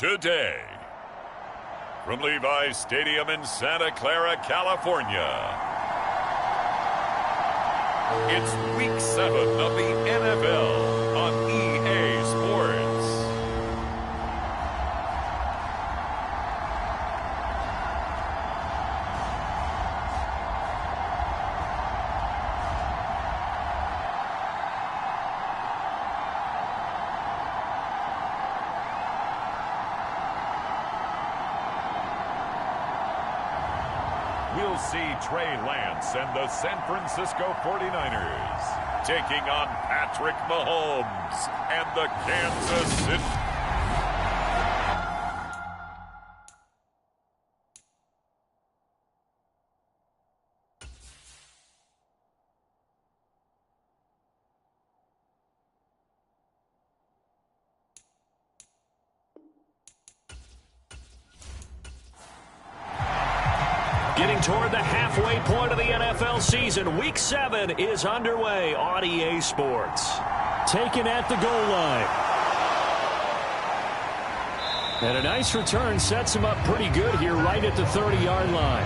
today. From Levi's Stadium in Santa Clara, California, it's Week 7 of the NFL on EA Sports. We'll see Trey Lance and the San Francisco 49ers taking on Patrick Mahomes and the Kansas City. Getting toward the halfway point of the NFL season, Week 7 is underway on EA Sports. Taken at the goal line. And a nice return sets him up pretty good here right at the 30-yard line.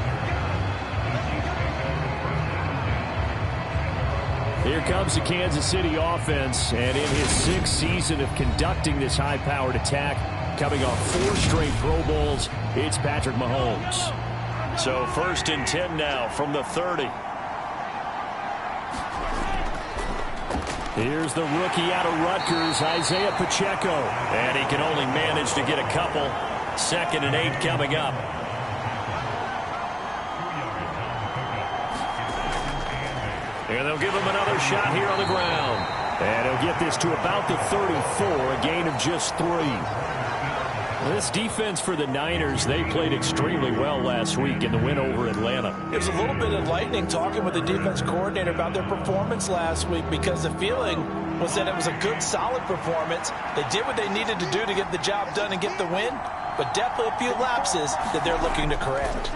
Here comes the Kansas City offense, and in his 6th season of conducting this high-powered attack, coming off 4 straight Pro Bowls, it's Patrick Mahomes. So 1st and 10 now from the 30. Here's the rookie out of Rutgers, Isaiah Pacheco. And he can only manage to get a couple. 2nd and 8 coming up. And they'll give him another shot here on the ground. And he'll get this to about the 34, a gain of just 3. This defense for the Niners, they played extremely well last week in the win over Atlanta. It was a little bit enlightening talking with the defense coordinator about their performance last week, because the feeling was that it was a good, solid performance. They did what they needed to do to get the job done and get the win, but definitely a few lapses that they're looking to correct.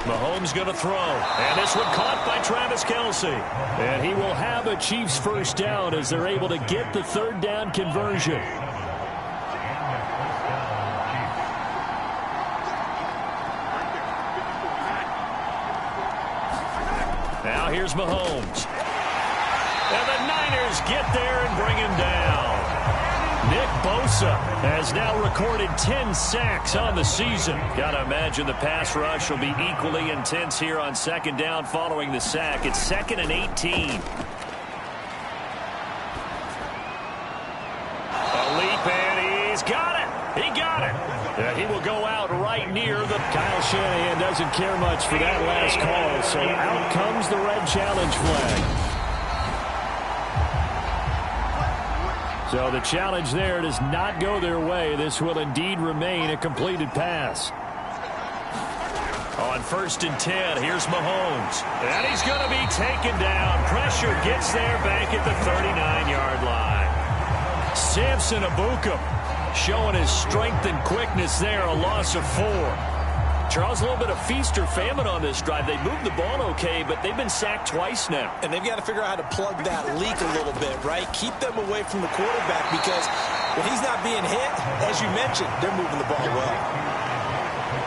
Mahomes going to throw, and this one caught by Travis Kelce. And he will have a Chiefs first down as they're able to get the 3rd down conversion. Now here's Mahomes. And the Niners get there and bring him down. Nick Bosa has now recorded 10 sacks on the season. Gotta imagine the pass rush will be equally intense here on 2nd down following the sack. It's 2nd and 18. A leap, and he's got it. He got it. He will go out right near the... Kyle Shanahan doesn't care much for that last call, so out comes the red challenge flag. So the challenge there does not go their way. This will indeed remain a completed pass. On 1st and 10, here's Mahomes. And he's going to be taken down. Pressure gets there back at the 39-yard line. Samson Ebukam showing his strength and quickness there, a loss of 4. Charles, a little bit of feast or famine on this drive. They moved the ball okay, but they've been sacked twice now. And they've got to figure out how to plug that leak a little bit, right? Keep them away from the quarterback, because when he's not being hit, as you mentioned, they're moving the ball well.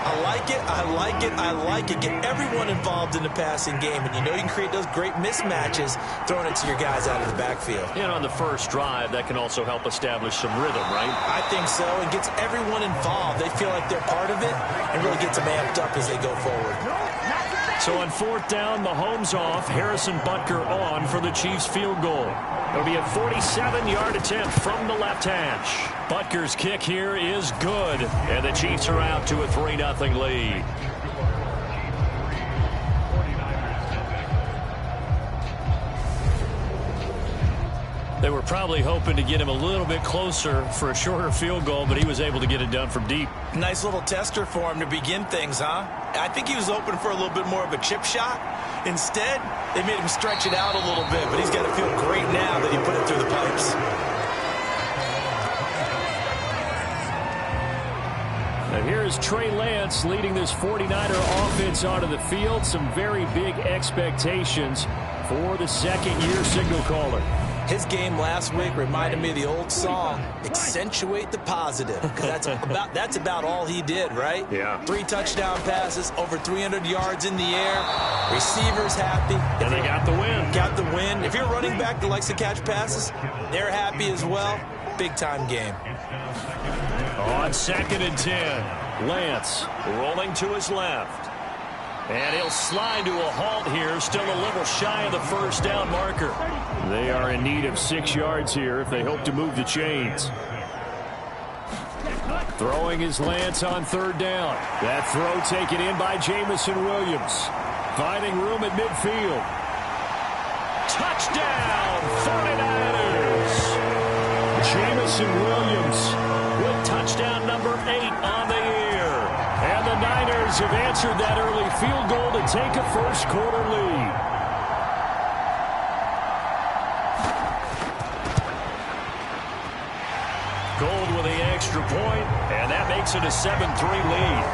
I like it, I like it, I like it. Get everyone involved in the passing game, and you know you can create those great mismatches throwing it to your guys out of the backfield. And on the first drive, that can also help establish some rhythm, right? I think so, and gets everyone involved. They feel like they're part of it, and really gets them amped up as they go forward. So on 4th down, Mahomes off, Harrison Butker on for the Chiefs field goal. It'll be a 47-yard attempt from the left hash. Butker's kick here is good, and the Chiefs are out to a 3-0 lead. They were probably hoping to get him a little bit closer for a shorter field goal, but he was able to get it done from deep. Nice little tester for him to begin things, huh? I think he was hoping for a little bit more of a chip shot. Instead, they made him stretch it out a little bit, but he's got to feel great now that he put it through the pipes. And here is Trey Lance leading this 49er offense onto the field. Some very big expectations for the second-year signal caller. His game last week reminded me of the old song, accentuate the positive, because that's about all he did, right? Yeah. 3 touchdown passes, over 300 yards in the air, receivers happy. And they got the win. Got the win. If you're a running back that likes to catch passes, they're happy as well. Big-time game. On 2nd and 10, Lance rolling to his left. And he'll slide to a halt here, still a little shy of the first down marker. They are in need of 6 yards here if they hope to move the chains. Throwing his Lance on 3rd down. That throw taken in by Jamison Williams. Finding room at midfield. Touchdown, 49ers! Jamison Williams with touchdown number 8 on the year. And the Niners have answered that early field goal to take a first-quarter lead. Gold with the extra point, and that makes it a 7-3 lead.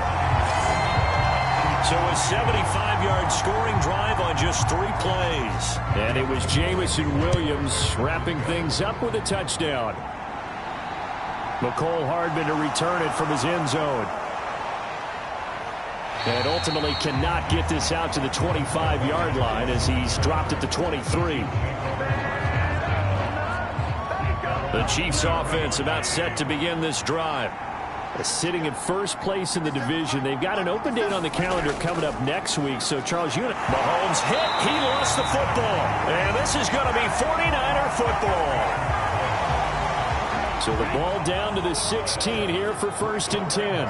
So a 75-yard scoring drive on just 3 plays. And it was Jamison Williams wrapping things up with a touchdown. McCole Hardman to return it from his end zone. And ultimately cannot get this out to the 25-yard line as he's dropped at the 23. The Chiefs offense about set to begin this drive. Sitting in first place in the division. They've got an open date on the calendar coming up next week. So, Charles, Mahomes hit. He lost the football. And this is going to be 49er football. So the ball down to the 16 here for 1st and 10.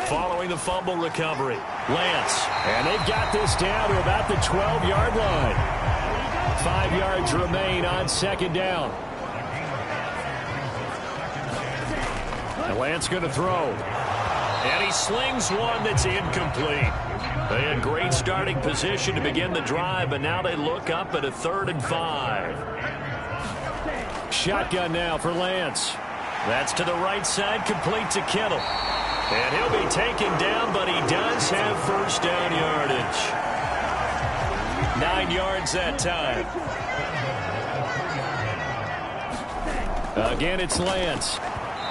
Following the fumble recovery, Lance. And they've got this down to about the 12-yard line. 5 yards remain on 2nd down. And Lance going to throw. And he slings one that's incomplete. They had great starting position to begin the drive, but now they look up at a 3rd and 5. Shotgun now for Lance. That's to the right side, complete to Kittle. And he'll be taken down, but he does have first down yardage. 9 yards that time. Again, it's Lance.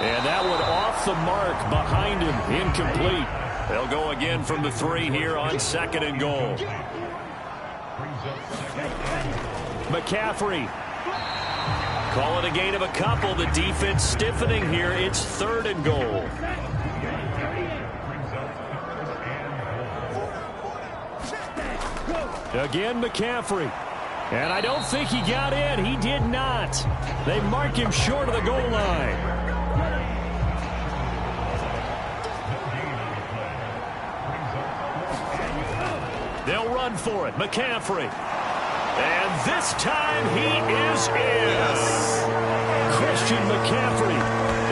And that one off the mark behind him, incomplete. They'll go again from the 3 here on 2nd and goal. McCaffrey. Call it a gain of a couple. The defense stiffening here. It's 3rd and goal. Again, McCaffrey. And I don't think he got in. He did not. They mark him short of the goal line. They'll run for it. McCaffrey. And this time he is in. Christian McCaffrey,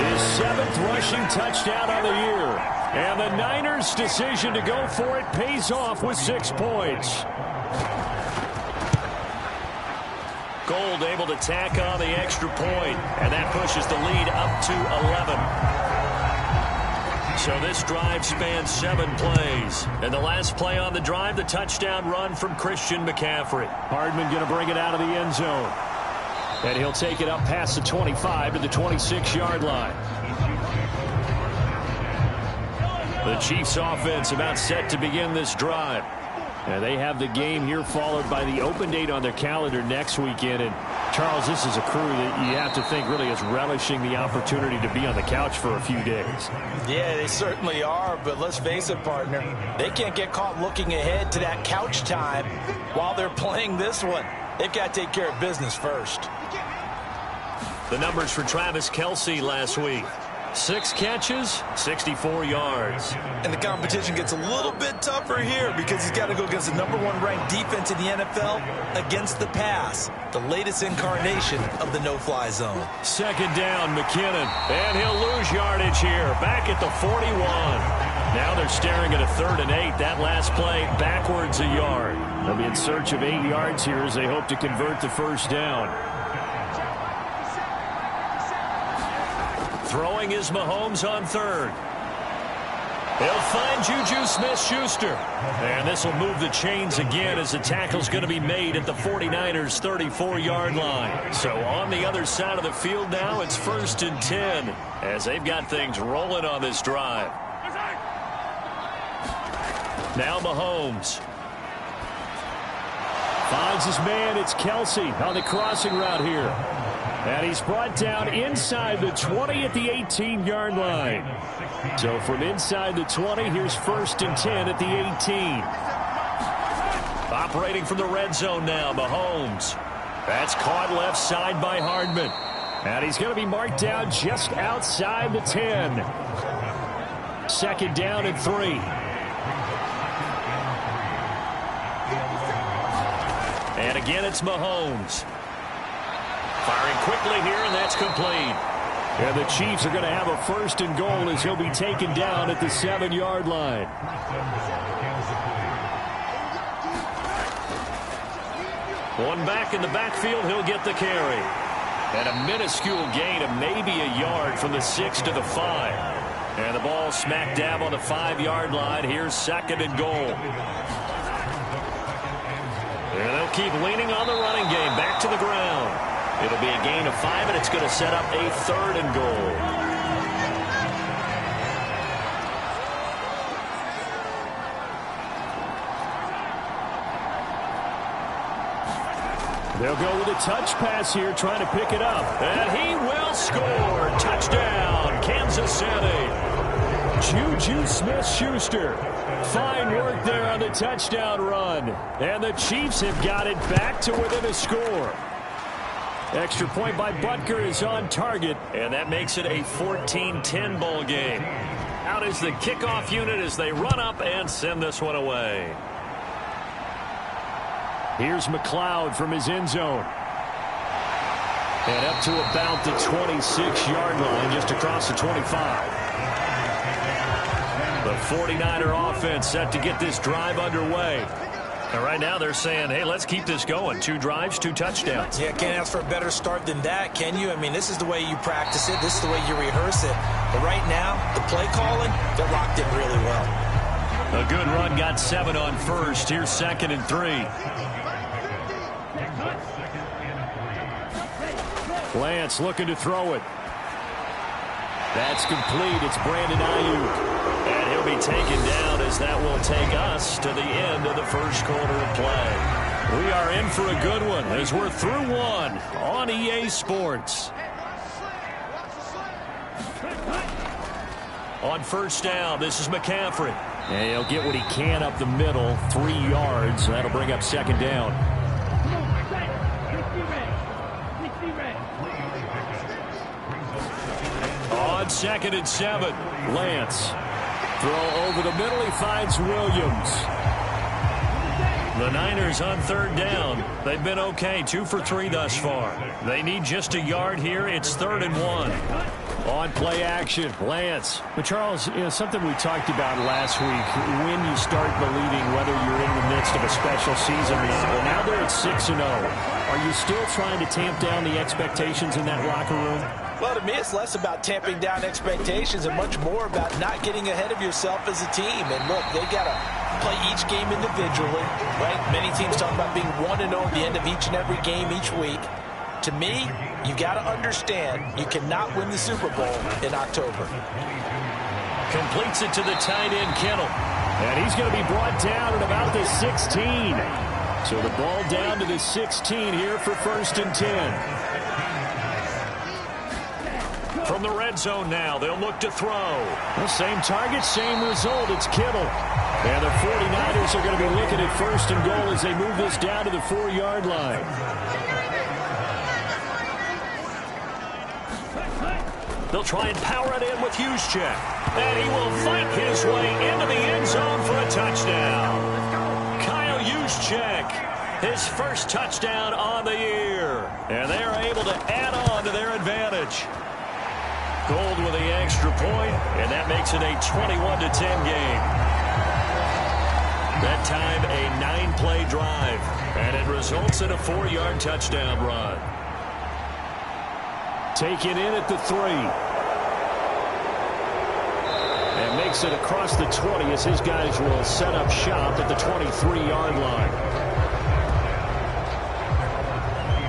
his 7th rushing touchdown on the year. And the Niners' decision to go for it pays off with 6 points. Gold able to tack on the extra point, and that pushes the lead up to 11. So this drive spans 7 plays. And the last play on the drive, the touchdown run from Christian McCaffrey. Hardman going to bring it out of the end zone. And he'll take it up past the 25 to the 26-yard line. The Chiefs offense about set to begin this drive. And they have the game here followed by the open date on their calendar next weekend. And, Charles, this is a crew that you have to think really is relishing the opportunity to be on the couch for a few days. Yeah, they certainly are. But let's face it, partner, they can't get caught looking ahead to that couch time while they're playing this one. They've got to take care of business first. The numbers for Travis Kelce last week. 6 catches, 64 yards. And the competition gets a little bit tougher here because he's got to go against the #1 ranked defense in the NFL against the pass, the latest incarnation of the no-fly zone. 2nd down, McKinnon, and he'll lose yardage here, back at the 41. Now they're staring at a 3rd and 8. That last play backwards a yard. They'll be in search of 8 yards here as they hope to convert the first down. Throwing is Mahomes on 3rd. He'll find Juju Smith-Schuster. And this will move the chains again as the tackle's going to be made at the 49ers' 34-yard line. So on the other side of the field now, it's 1st and 10 as they've got things rolling on this drive. Now Mahomes. Finds his man. It's Kelsey on the crossing route here. And he's brought down inside the 20 at the 18-yard line. So from inside the 20, here's 1st and 10 at the 18. Operating from the red zone now, Mahomes. That's caught left side by Hardman. And he's going to be marked down just outside the 10. 2nd down and 3. And again, it's Mahomes. Firing quickly here, and that's complete. And the Chiefs are going to have a 1st and goal as he'll be taken down at the 7-yard line. One back in the backfield, he'll get the carry. And a minuscule gain of maybe a yard from the 6 to the 5. And the ball smack dab on the 5-yard line. Here's 2nd and goal. And they'll keep leaning on the running game. Back to the ground. It'll be a gain of 5, and it's going to set up a 3rd and goal. They'll go with a touch pass here, trying to pick it up. And he will score. Touchdown, Kansas City. Juju Smith-Schuster. Fine work there on the touchdown run. And the Chiefs have got it back to within a score. Extra point by Butker is on target, and that makes it a 14-10 ball game. Out is the kickoff unit as they run up and send this one away. Here's McLeod from his end zone. And up to about the 26-yard line, just across the 25. The 49er offense set to get this drive underway. And right now they're saying, hey, let's keep this going. 2 drives, 2 touchdowns. Yeah, can't ask for a better start than that, can you? I mean, this is the way you practice it. This is the way you rehearse it. But right now, the play calling, they're locked in really well. A good run, got 7 on first. Here's 2nd and 3. Lance looking to throw it. That's complete. It's Brandon Ayuk. And he'll be taken down as that will take us to the end of the first quarter of play. We are in for a good one as we're through one on EA Sports. On 1st down, this is McCaffrey. And he'll get what he can up the middle, 3 yards. That'll bring up 2nd down. On 2nd and 7, Lance. Throw over the middle, he finds Williams. The Niners on 3rd down. They've been okay, 2 for 3 thus far. They need just a yard here. It's 3rd and 1. On play action, Lance. But Charles, you know, something we talked about last week, when you start believing whether you're in the midst of a special season or not. Well, now they're at 6-0. Are you still trying to tamp down the expectations in that locker room? Well, to me, it's less about tamping down expectations and much more about not getting ahead of yourself as a team. And look, they got to play each game individually, right? Many teams talk about being 1-0 at the end of each and every game each week. To me, you got to understand you cannot win the Super Bowl in October. Completes it to the tight end, Kittle. And he's going to be brought down at about the 16. So the ball down to the 16 here for 1st and 10. From the red zone now, they'll look to throw. The same target, same result. It's Kittle. And the 49ers are going to be looking at 1st and goal as they move this down to the 4-yard line. They'll try and power it in with Juszczyk. And he will fight his way into the end zone for a touchdown. Kyle Juszczyk, his first touchdown on the year. And they are able to add on to their advantage. Gold with the extra point, and that makes it a 21-10 game. That time, a 9-play drive, and it results in a 4-yard touchdown run. Take it in at the 3. And takes it across the 20 as his guys will set up shop at the 23-yard line.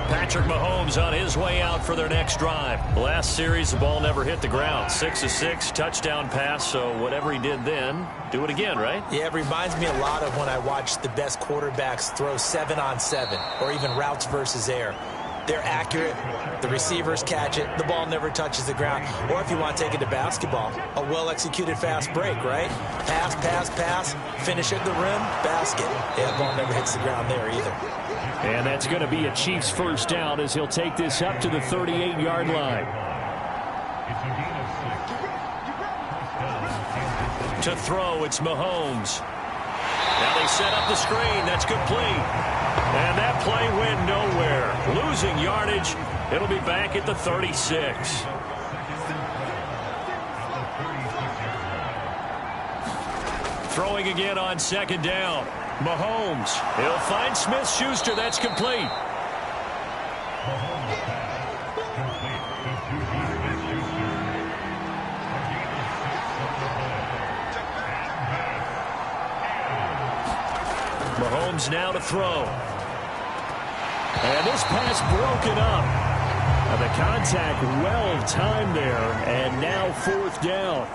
Patrick Mahomes on his way out for their next drive. Last series, the ball never hit the ground. 6 of 6, touchdown pass, so whatever he did then, do it again, right? Yeah, it reminds me a lot of when I watch the best quarterbacks throw 7-on-7 or even routes versus air. They're accurate. The receivers catch it. The ball never touches the ground. Or if you want to take it to basketball, a well-executed fast break, right? Pass, pass, pass, finish at the rim, basket. Yeah, the ball never hits the ground there either. And that's going to be a Chiefs first down as he'll take this up to the 38-yard line. To throw, it's Mahomes. Now they set up the screen. That's complete. And that play went nowhere. Losing yardage. It'll be back at the 36. Throwing again on second down. Mahomes. He'll find Smith-Schuster. That's complete. Mahomes now to throw. And this pass broken up. Now the contact well timed there. And now fourth down.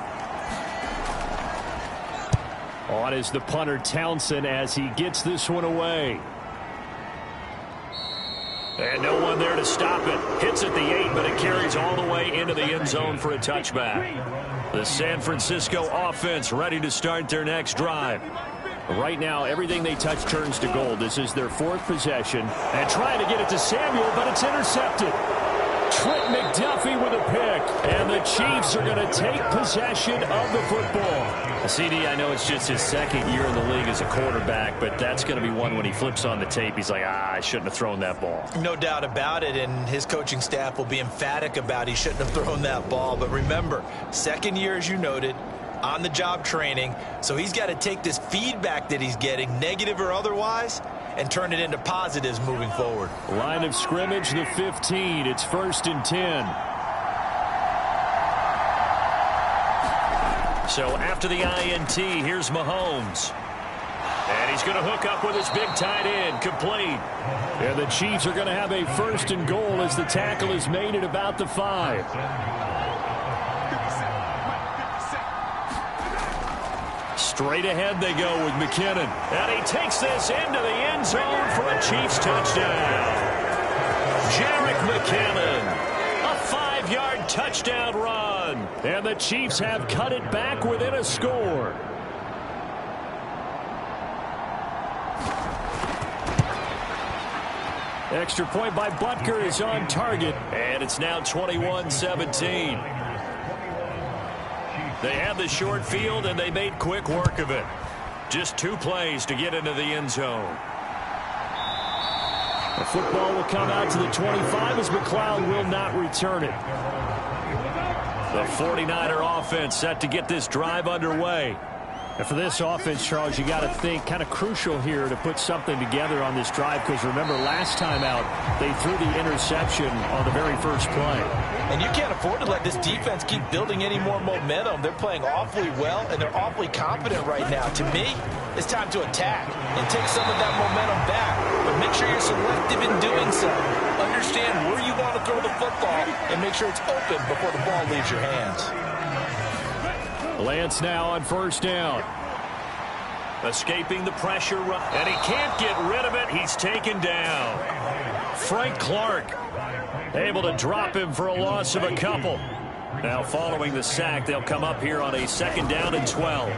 On is the punter Townsend as he gets this one away. And no one there to stop it. Hits at the 8, but it carries all the way into the end zone for a touchback. The San Francisco offense ready to start their next drive. Right now, everything they touch turns to gold. This is their fourth possession. And trying to get it to Samuel, but it's intercepted. Trent McDuffie with a pick. And the Chiefs are going to take possession of the football. CD, I know it's just his second year in the league as a quarterback, but that's going to be one when he flips on the tape. He's like, I shouldn't have thrown that ball. No doubt about it, and his coaching staff will be emphatic about he shouldn't have thrown that ball. But remember, second year, as you noted, on-the-job training, so he's got to take this feedback that he's getting, negative or otherwise, and turn it into positives moving forward. Line of scrimmage, the 15. It's 1st and 10. So after the INT, here's Mahomes. And he's going to hook up with his big tight end, complete. And the Chiefs are going to have a 1st and goal as the tackle is made at about the 5. Straight ahead they go with McKinnon. And he takes this into the end zone for a Chiefs touchdown. Jerick McKinnon. A 5-yard touchdown run. And the Chiefs have cut it back within a score. Extra point by Butker is on target. And it's now 21-17. They had the short field, and they made quick work of it. Just 2 plays to get into the end zone. The football will come out to the 25 as McLeod will not return it. The 49er offense set to get this drive underway. And for this offense, Charles, you got to think kind of crucial here to put something together on this drive, because remember last time out they threw the interception on the very first play. And you can't afford to let this defense keep building any more momentum. They're playing awfully well, and they're awfully confident right now. To me, it's time to attack and take some of that momentum back. But make sure you're selective in doing so. Understand where you want to throw the football and make sure it's open before the ball leaves your hands. Lance now on 1st down. Escaping the pressure, and he can't get rid of it. He's taken down. Frank Clark able to drop him for a loss of a couple. Now following the sack, they'll come up here on a 2nd down and 12.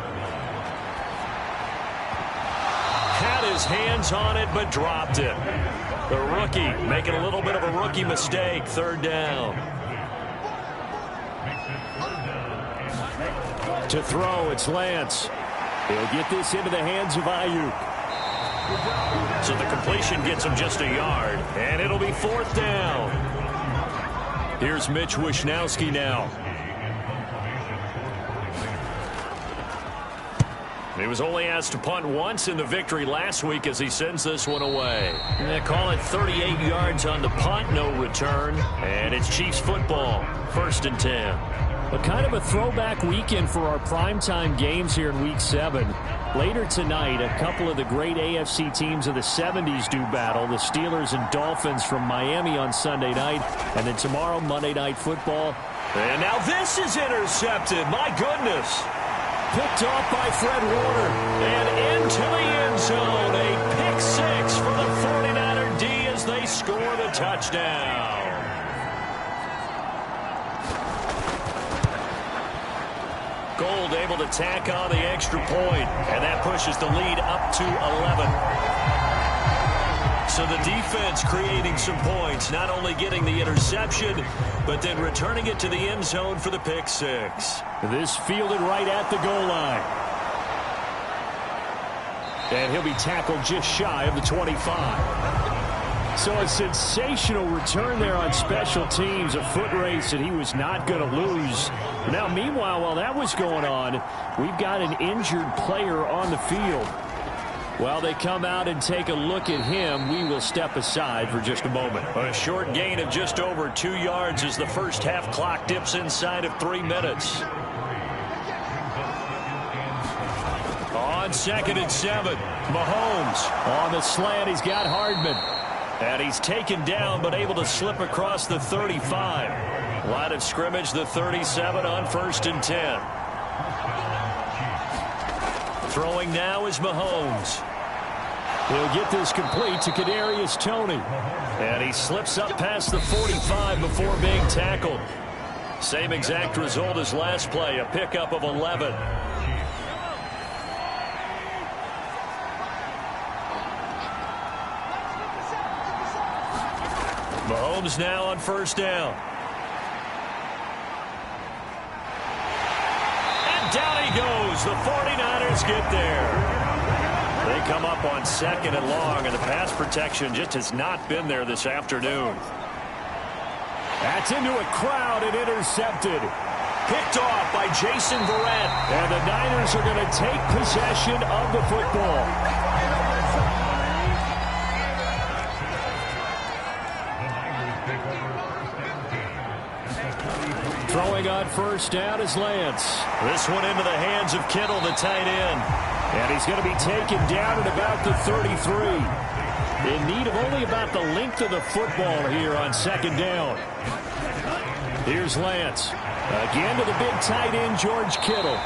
Had his hands on it, but dropped it. The rookie making a little bit of a rookie mistake. 3rd down. To throw, it's Lance. He'll get this into the hands of Ayuk. So the completion gets him just a yard, and it'll be 4th down. Here's Mitch Wishnowsky now. He was only asked to punt once in the victory last week as he sends this one away. They call it 38 yards on the punt, no return, and it's Chiefs football, 1st and 10. Kind of a throwback weekend for our primetime games here in Week 7. Later tonight, a couple of the great AFC teams of the 70s do battle. The Steelers and Dolphins from Miami on Sunday night. And then tomorrow, Monday Night Football. And now this is intercepted. My goodness. Picked off by Fred Warner. And into the end zone. A pick six for the 49er D as they score the touchdown. Gold able to tack on the extra point, and that pushes the lead up to 11. So the defense creating some points, not only getting the interception, but then returning it to the end zone for the pick six. This fielded right at the goal line. And he'll be tackled just shy of the 25. So a sensational return there on special teams, a foot race that he was not going to lose. Now, meanwhile, while that was going on, we've got an injured player on the field. While they come out and take a look at him, we will step aside for just a moment. A short gain of just over 2 yards as the first half clock dips inside of 3 minutes. On 2nd and 7, Mahomes on the slant. He's got Hardman. And he's taken down but able to slip across the 35. Line of scrimmage, the 37 on 1st and 10. Throwing now is Mahomes. He'll get this complete to Kadarius Toney. And he slips up past the 45 before being tackled. Same exact result as last play, a pickup of 11. Mahomes now on 1st down. And down he goes. The 49ers get there. They come up on 2nd and long, and the pass protection just has not been there this afternoon. That's into a crowd and intercepted. Picked off by Jason Verrett. And the Niners are going to take possession of the football. Throwing on 1st down is Lance. This one into the hands of Kittle, the tight end. And he's going to be taken down at about the 33. In need of only about the length of the football here on 2nd down. Here's Lance. Again to the big tight end, George Kittle.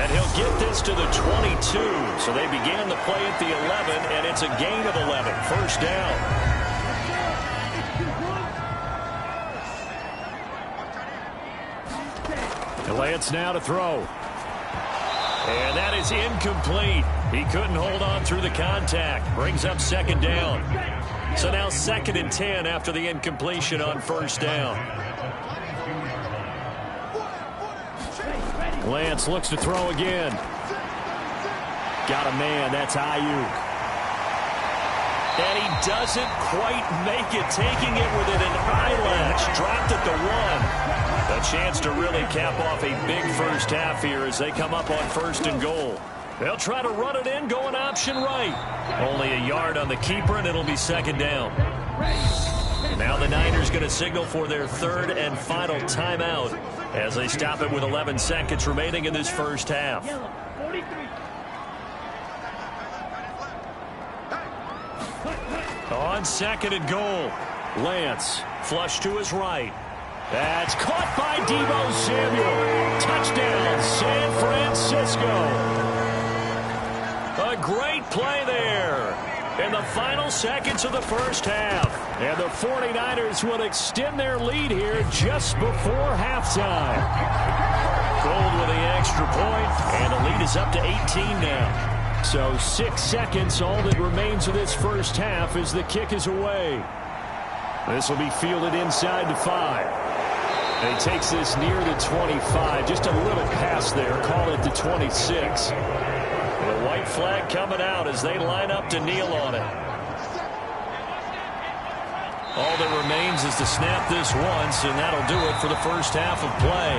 And he'll get this to the 22. So they began the play at the 11, and it's a gain of 11. 1st down. Lance now to throw. And that is incomplete. He couldn't hold on through the contact. Brings up 2nd down. So now 2nd and 10 after the incompletion on 1st down. Lance looks to throw again. Got a man. That's Ayuk. And he doesn't quite make it, taking it within an eyelash. Dropped at the 1. A chance to really cap off a big first half here as they come up on 1st and goal. They'll try to run it in, going option right. Only a yard on the keeper, and it'll be 2nd down. Now the Niners going to signal for their 3rd and final timeout as they stop it with 11 seconds remaining in this first half. On 2nd and goal, Lance flush to his right. That's caught by Deebo Samuel. Touchdown, San Francisco. A great play there in the final seconds of the first half. And the 49ers will extend their lead here just before halftime. Gold with the extra point, and the lead is up to 18 now. So 6 seconds, all that remains of this first half as the kick is away. This will be fielded inside the 5. And he takes this near the 25. Just a little pass there. Call it the 26. The white flag coming out as they line up to kneel on it. All that remains is to snap this once, and that'll do it for the first half of play.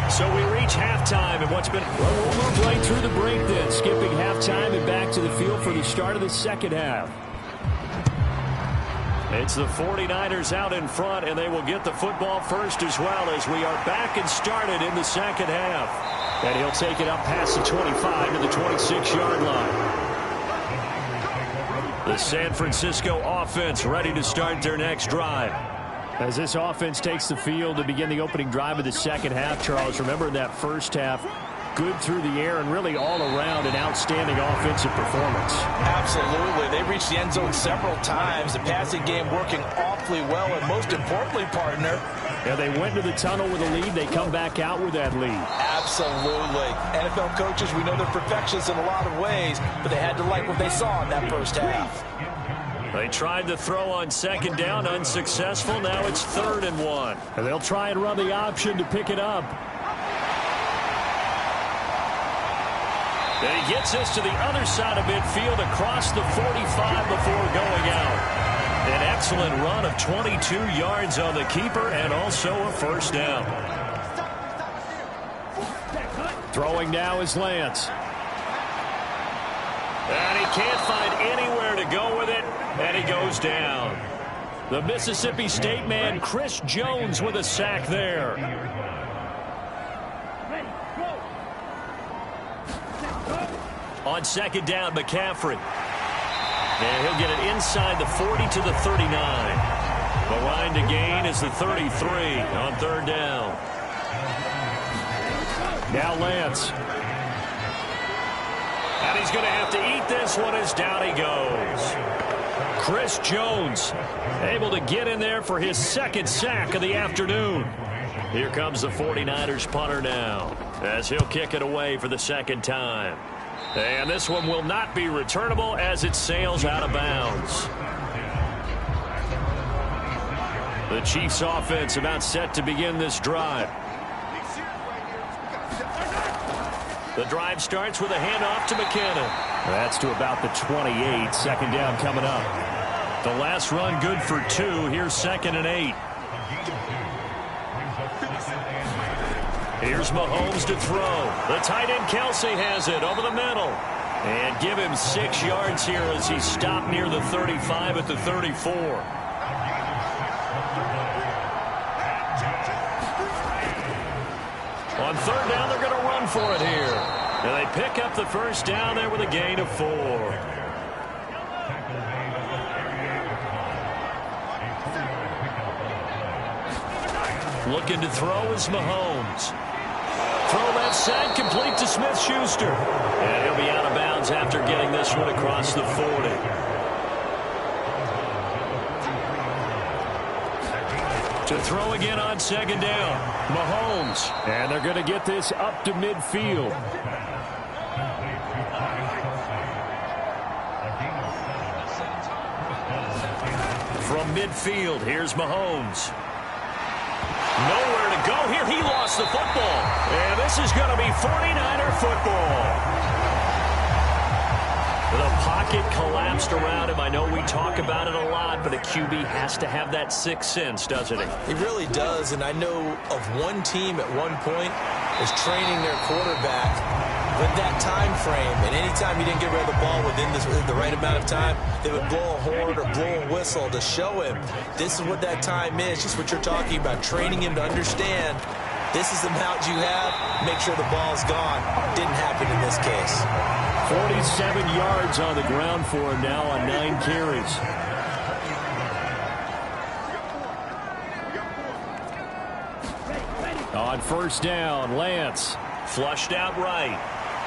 So we reach halftime, and what's been... Well, we'll move right through the break then. Skipping halftime and back to the field for the start of the second half. It's the 49ers out in front, and they will get the football first as well as we are back and started in the second half. And he'll take it up past the 25 to the 26-yard line. The San Francisco offense ready to start their next drive. As this offense takes the field to begin the opening drive of the second half, Charles, remember that first half, good through the air and really all around an outstanding offensive performance. Absolutely. They reached the end zone several times. The passing game working awfully well, and most importantly, partner, yeah, they went to the tunnel with a lead. They come back out with that lead. Absolutely. NFL coaches, we know they're perfectionists in a lot of ways, but they had to like what they saw in that first half. They tried to throw on second down, unsuccessful. Now it's 3rd and 1. And they'll try and run the option to pick it up. And he gets us to the other side of midfield across the 45 before going out. An excellent run of 22 yards on the keeper and also a first down. Throwing now is Lance. And he can't find anywhere to go with it, and he goes down. The Mississippi State man, Chris Jones, with a sack there. On second down, McCaffrey. And he'll get it inside the 40 to the 39. The line to gain is the 33 on 3rd down. Now Lance. And he's going to have to eat this one as down he goes. Chris Jones able to get in there for his 2nd sack of the afternoon. Here comes the 49ers punter now as he'll kick it away for the 2nd time. And this one will not be returnable as it sails out of bounds. The Chiefs offense about set to begin this drive. The drive starts with a handoff to McKinnon. That's to about the 28. 2nd down coming up. The last run good for 2. Here's 2nd and 8. Here's Mahomes to throw. The tight end Kelsey has it over the middle. And give him 6 yards here as he stopped near the 35 at the 34. On 3rd down, they're going to run for it here. And they pick up the first down there with a gain of 4. Looking to throw is Mahomes. Throw left side, complete to Smith-Schuster. And he'll be out of bounds after getting this one across the 40. To throw again on 2nd down. Mahomes. And they're going to get this up to midfield. From midfield, here's Mahomes. Nowhere to go here. He lost the football. And this is going to be 49er football. The pocket collapsed around him. I know we talk about it a lot, but a QB has to have that 6th sense, doesn't he? He really does, and I know of one team at one point is training their quarterback with that time frame, and anytime he didn't get rid of the ball within the right amount of time, they would blow a horn or blow a whistle to show him this is what that time is, just what you're talking about, training him to understand this is the amount you have, make sure the ball's gone. Didn't happen in this case. 47 yards on the ground for him now on 9 carries. On 1st down, Lance. Flushed out right.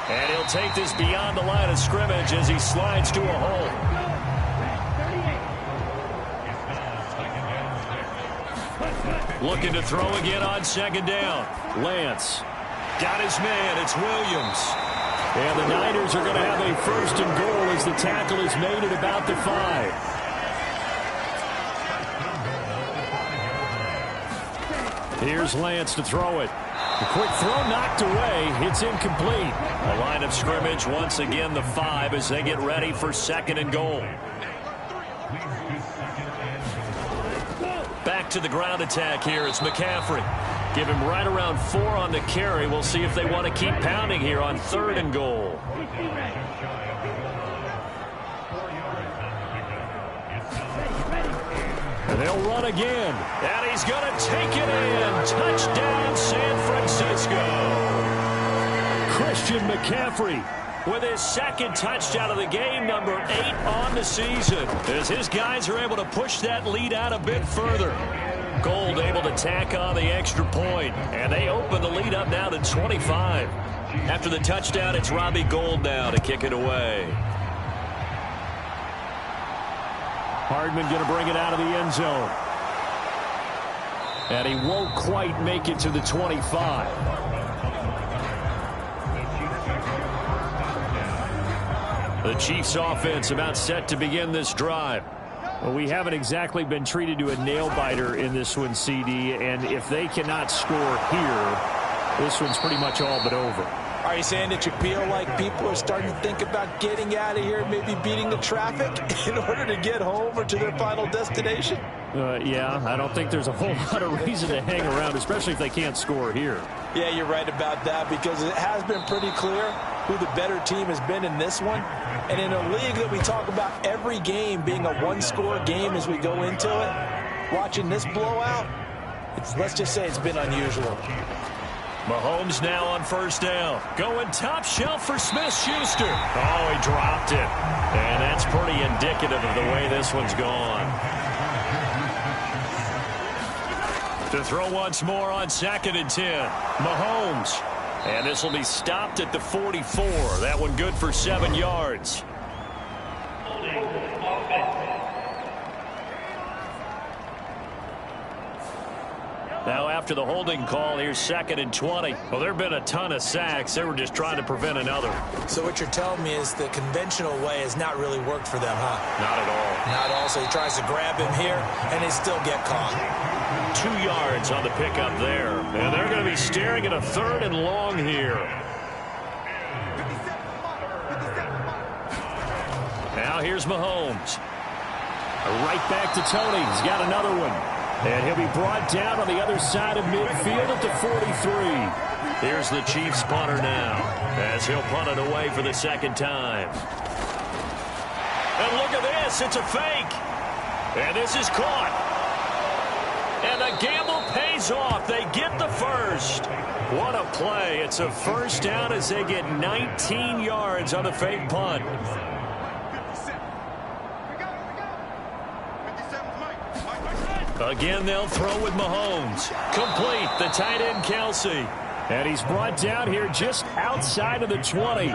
And he'll take this beyond the line of scrimmage as he slides to a hole. Looking to throw again on 2nd down. Lance. Got his man. It's Williams. And the Niners are going to have a 1st and goal as the tackle is made at about the 5. Here's Lance to throw it. The quick throw knocked away. It's incomplete. A line of scrimmage once again the 5 as they get ready for 2nd and goal. Back to the ground attack here. It's McCaffrey. Give him right around 4 on the carry. We'll see if they want to keep pounding here on 3rd and goal. They'll run again. And he's going to take it in. Touchdown, San Francisco. Christian McCaffrey with his second touchdown of the game, number 8 on the season, as his guys are able to push that lead out a bit further. Gold able to tack on the extra point, and they open the lead up now to 25. After the touchdown, it's Robbie Gould now to kick it away. Hardman going to bring it out of the end zone. And he won't quite make it to the 25. The Chiefs offense about set to begin this drive. Well, we haven't exactly been treated to a nail-biter in this one, CD, and if they cannot score here, this one's pretty much all but over. Are you saying that you feel like people are starting to think about getting out of here, maybe beating the traffic in order to get home or to their final destination? Yeah, I don't think there's a whole lot of reason to hang around, especially if they can't score here. Yeah, you're right about that, because it has been pretty clear who the better team has been in this one. And in a league that we talk about every game being a one-score game as we go into it, watching this blowout, let's just say it's been unusual. Mahomes now on first down. Going top shelf for Smith-Schuster. Oh, he dropped it. And that's pretty indicative of the way this one's gone. To throw once more on 2nd and 10. Mahomes. And this will be stopped at the 44. That one good for 7 yards. Now after the holding call, here's 2nd and 20. Well, there have been a ton of sacks. They were just trying to prevent another. So what you're telling me is the conventional way has not really worked for them, huh? Not at all. Not at all. So he tries to grab him here, and they still get caught. 2 yards on the pickup there. And they're going to be staring at a 3rd and long here. Now here's Mahomes. Right back to Tony. He's got another one. And he'll be brought down on the other side of midfield at the 43. Here's the Chiefs punter now, as he'll punt it away for the 2nd time. And look at this. It's a fake. And this is caught. And the gamble pays off. They get the first. What a play. It's a first down as they get 19 yards on the fake punt. Again, they'll throw with Mahomes. Complete, the tight end, Kelsey. And he's brought down here just outside of the 20.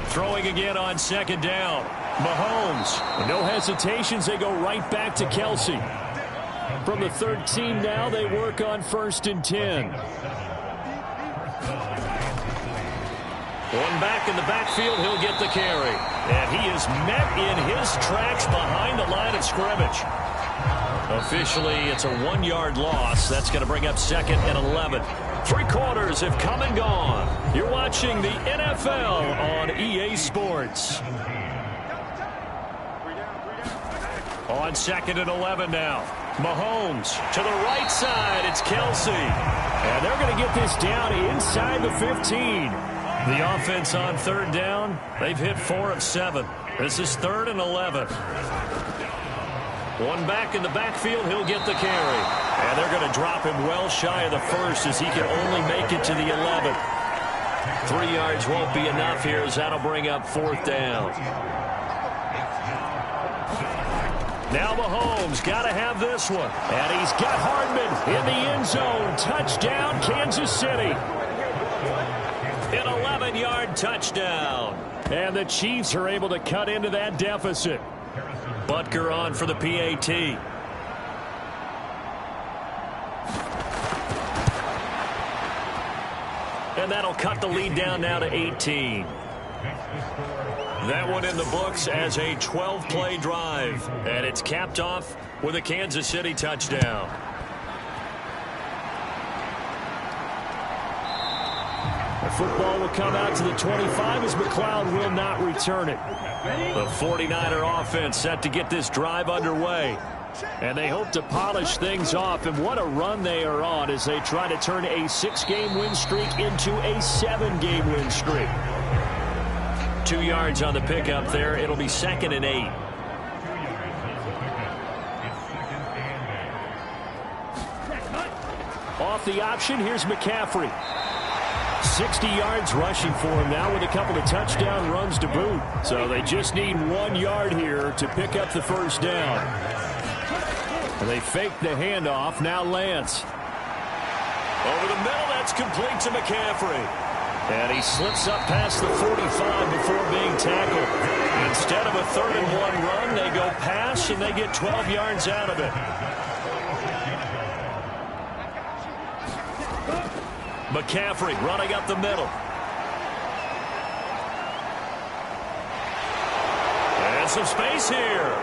Throwing again on 2nd down. Mahomes. No hesitations, they go right back to Kelsey. From the 13 now, they work on 1st and 10. One back in the backfield, he'll get the carry. And he is met in his tracks behind the line of scrimmage. Officially, it's a 1-yard loss. That's going to bring up 2nd and 11. 3 quarters have come and gone. You're watching the NFL on EA Sports. On 2nd and 11 now. Mahomes to the right side. It's Kelsey. And they're going to get this down inside the 15. The offense on 3rd down, they've hit 4 of 7. This is 3rd and 11. One back in the backfield, he'll get the carry. And they're going to drop him well shy of the 1st as he can only make it to the 11th. 3 yards won't be enough here as that'll bring up 4th down. Now Mahomes got to have this one. And he's got Hardman in the end zone. Touchdown, Kansas City. An 11-yard touchdown. And the Chiefs are able to cut into that deficit. Butker on for the PAT. And that'll cut the lead down now to 18. That one in the books as a 12-play drive. And it's capped off with a Kansas City touchdown. The football will come out to the 25 as McLeod will not return it. The 49er offense set to get this drive underway. And they hope to polish things off. And what a run they are on as they try to turn a 6-game win streak into a 7-game win streak. 2 yards on the pickup there. It'll be 2nd and 8. Off the option, here's McCaffrey. 60 yards rushing for him now with a couple of touchdown runs to boot. So they just need 1 yard here to pick up the first down. And they fake the handoff. Now Lance. Over the middle, that's complete to McCaffrey. And he slips up past the 45 before being tackled. Instead of a 3rd and 1 run, they go pass, and they get 12 yards out of it. McCaffrey running up the middle. And some space here.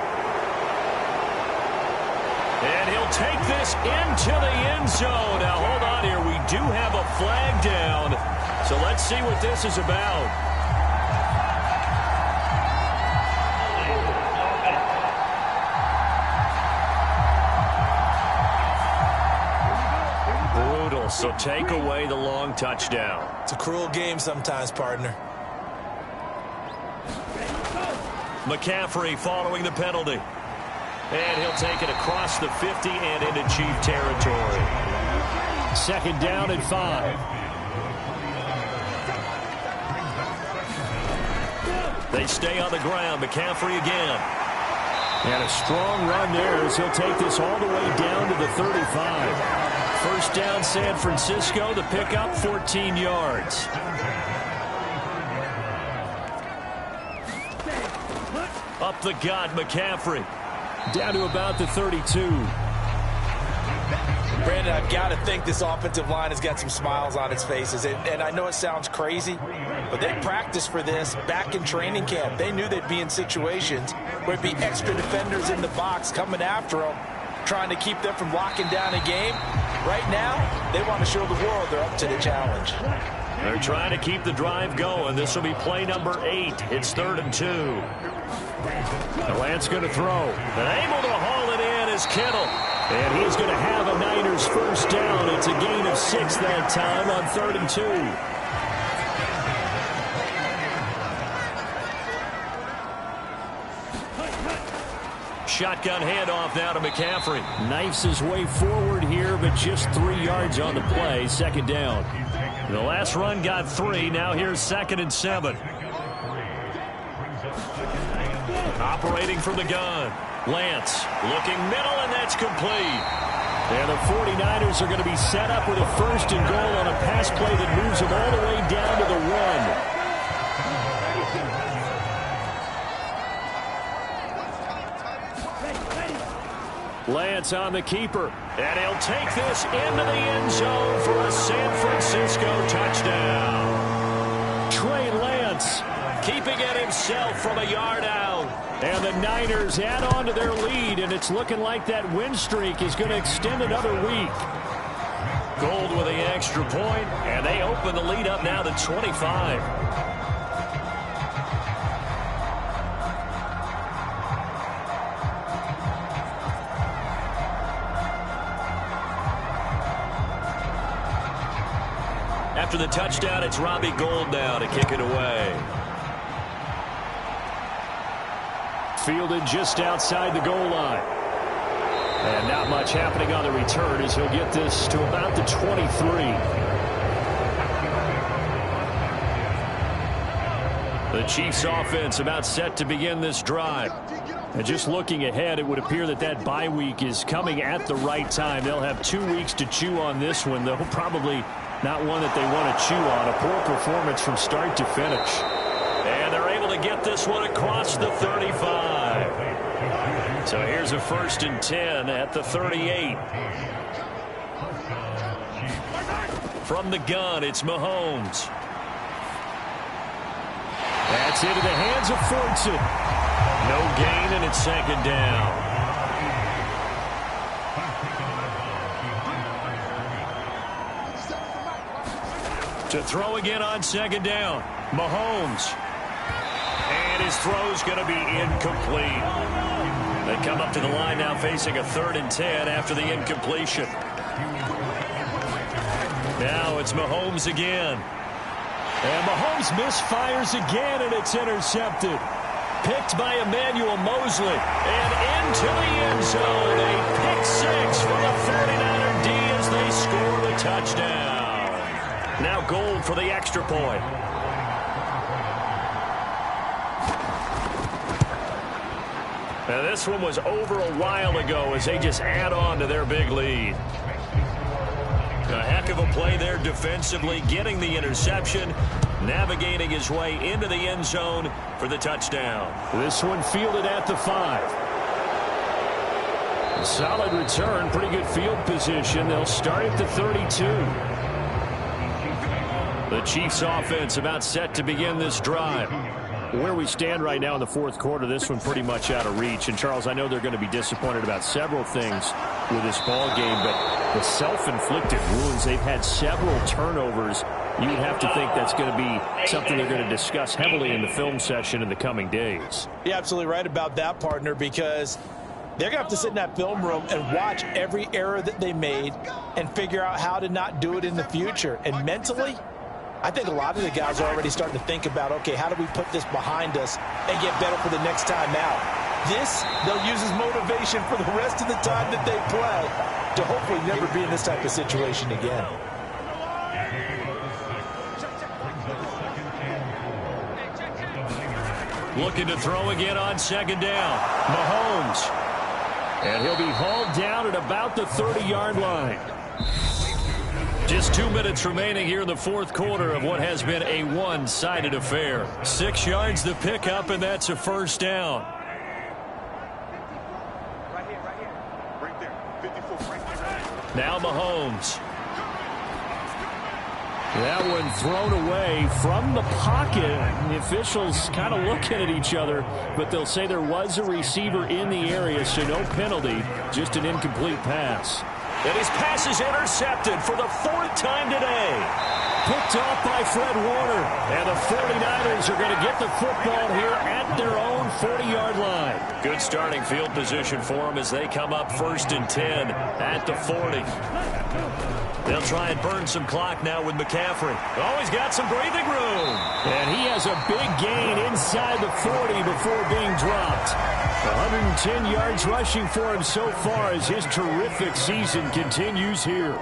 And he'll take this into the end zone. Now, hold on here. We do have a flag down. So let's see what this is about. Brutal. So take away the long touchdown. It's a cruel game sometimes, partner. McCaffrey following the penalty. And he'll take it across the 50 and into Chief territory. 2nd down and 5. They stay on the ground. McCaffrey again. And a strong run there as he'll take this all the way down to the 35. 1st down, San Francisco. The pickup, 14 yards. Up the gut, McCaffrey. Down to about the 32. Brandon, I've got to think this offensive line has got some smiles on its faces. And I know it sounds crazy, but they practiced for this back in training camp. They knew they'd be in situations where it'd be extra defenders in the box coming after them, trying to keep them from locking down a game. Right now, they want to show the world they're up to the challenge. They're trying to keep the drive going. This will be play number 8. It's 3rd and 2. Lance going to throw. And able to haul it in is Kittle. And he's going to have a Niners first down. It's a gain of 6 that time on 3rd and 2. Shotgun handoff now to McCaffrey. Knifes his way forward here, but just 3 yards on the play. 2nd down. The last run got 3. Now here's 2nd and 7. Operating from the gun. Lance looking middle, and that's complete. And the 49ers are going to be set up with a 1st and goal on a pass play that moves them all the way down to the 1. Lance on the keeper. And he'll take this into the end zone for a San Francisco touchdown. Trey Lance keeping it himself from a yard out. And the Niners add on to their lead, and it's looking like that win streak is going to extend another week. Gold with the extra point, and they open the lead up now to 25. After the touchdown, it's Robbie Gould now to kick it away. Fielded just outside the goal line. And not much happening on the return as he'll get this to about the 23. The Chiefs offense about set to begin this drive. And just looking ahead, it would appear that that bye week is coming at the right time. They'll have 2 weeks to chew on this one, though probably not one that they want to chew on. A poor performance from start to finish. And they're able to get this one across the 35. So here's a 1st and 10 at the 38. From the gun, it's Mahomes. That's into the hands of Fortson. No gain, and it's 2nd down. To throw again on 2nd down. Mahomes. And his throw's going to be incomplete. They come up to the line now facing a 3rd and 10 after the incompletion. Now it's Mahomes again. And Mahomes misfires again, and it's intercepted. Picked by Emmanuel Mosley. And into the end zone. A pick six for the 49er D as they score the touchdown. Now Gold for the extra point. Now this one was over a while ago as they just add on to their big lead. A heck of a play there defensively, getting the interception, navigating his way into the end zone for the touchdown. This one fielded at the 5. A solid return, pretty good field position. They'll start at the 32. The Chiefs offense about set to begin this drive. Where we stand right now in the fourth quarter, this one pretty much out of reach. And, Charles, I know they're going to be disappointed about several things with this ball game, but the self-inflicted wounds, they've had several turnovers. You would have to think that's going to be something they're going to discuss heavily in the film session in the coming days. You're absolutely right about that, partner, because they're going to have to sit in that film room and watch every error that they made and figure out how to not do it in the future. And mentally, I think a lot of the guys are already starting to think about, okay, how do we put this behind us and get better for the next time out? This, they'll use as motivation for the rest of the time that they play to hopefully never be in this type of situation again. Looking to throw again on second down. Mahomes. And he'll be hauled down at about the 30-yard line. Just 2 minutes remaining here in the fourth quarter of what has been a one-sided affair. 6 yards to pick up, and that's a first down. Right there. 54, right there. Now Mahomes. That one thrown away from the pocket. The officials kind of looking at each other, but they'll say there was a receiver in the area, so no penalty, just an incomplete pass. And his pass is intercepted for the 4th time today. Picked off by Fred Warner. And the 49ers are going to get the football here at their own 40-yard line. Good starting field position for them as they come up 1st and 10 at the 40. They'll try and burn some clock now with McCaffrey. Oh, he's got some breathing room. And he has a big gain inside the 40 before being dropped. 110 yards rushing for him so far as his terrific season continues here.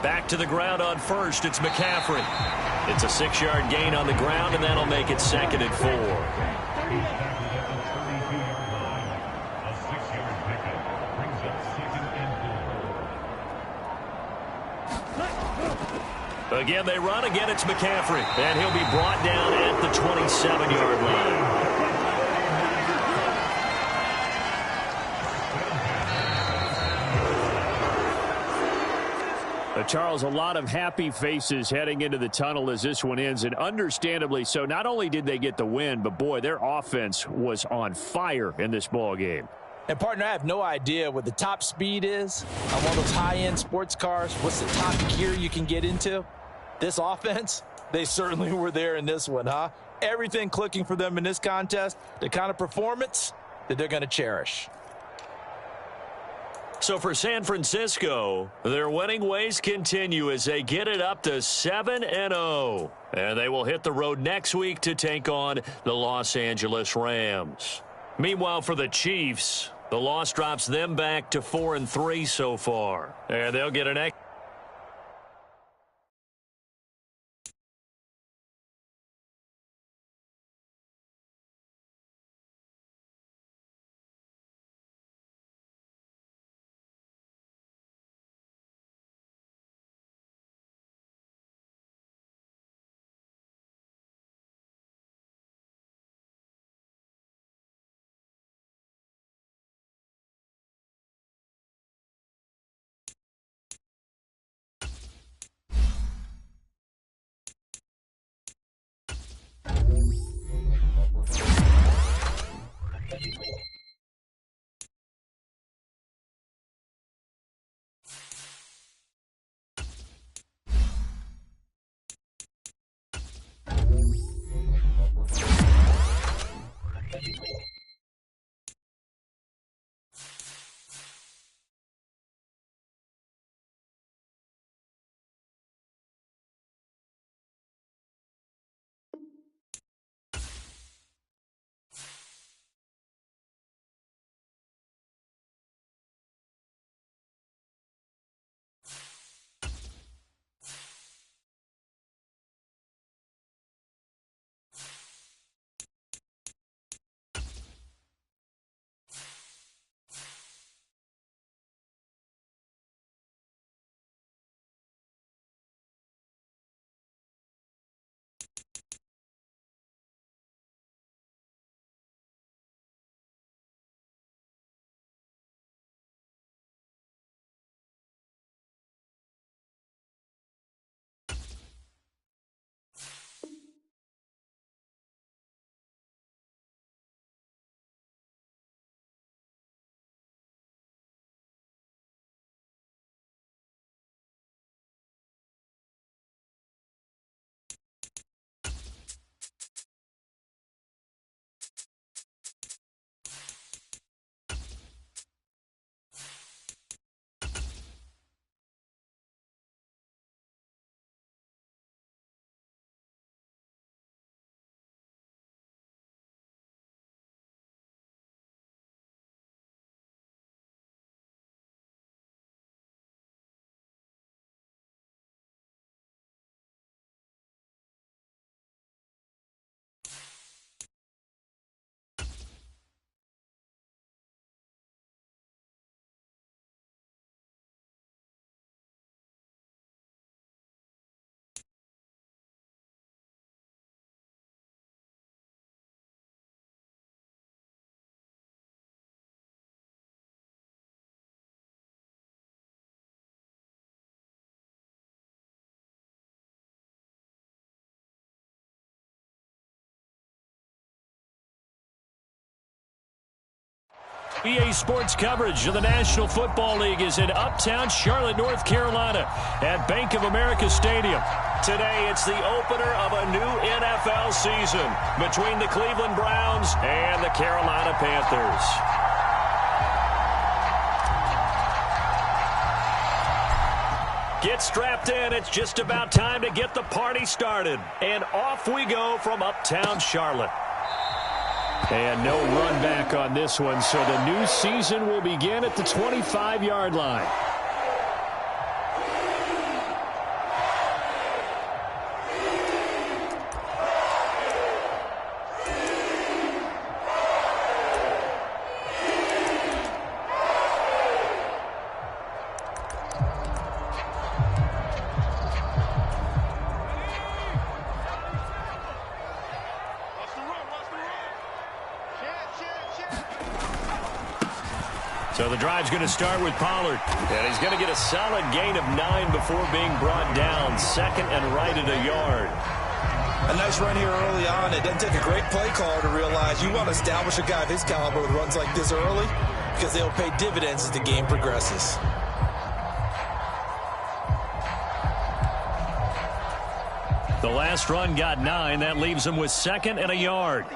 Back to the ground on first. It's McCaffrey. It's a 6-yard gain on the ground, and that'll make it 2nd and 4. Again, they run. Again, it's McCaffrey. And he'll be brought down at the 27-yard line. Charles, a lot of happy faces heading into the tunnel as this one ends, and understandably so. Not only did they get the win, but, boy, their offense was on fire in this ball game. And, partner, I have no idea what the top speed is on one of those high-end sports cars. What's the top gear you can get into? This offense, they certainly were there in this one, huh? Everything clicking for them in this contest, the kind of performance that they're going to cherish. So for San Francisco, their winning ways continue as they get it up to 7-0. And they will hit the road next week to take on the Los Angeles Rams. Meanwhile, for the Chiefs, the loss drops them back to 4-3 so far. And they'll get an EA Sports coverage of the National Football League is in uptown Charlotte, North Carolina at Bank of America Stadium. Today, it's the opener of a new NFL season between the Cleveland Browns and the Carolina Panthers. Get strapped in. It's just about time to get the party started. And off we go from uptown Charlotte. And no run back on this one, so the new season will begin at the 25-yard line. So the drive's going to start with Pollard. And he's going to get a solid gain of 9 before being brought down. Second and right at a yard. A nice run here early on. It doesn't take a great play caller to realize you want to establish a guy of his caliber with runs like this early because they'll pay dividends as the game progresses. The last run got 9. That leaves him with second and a yard.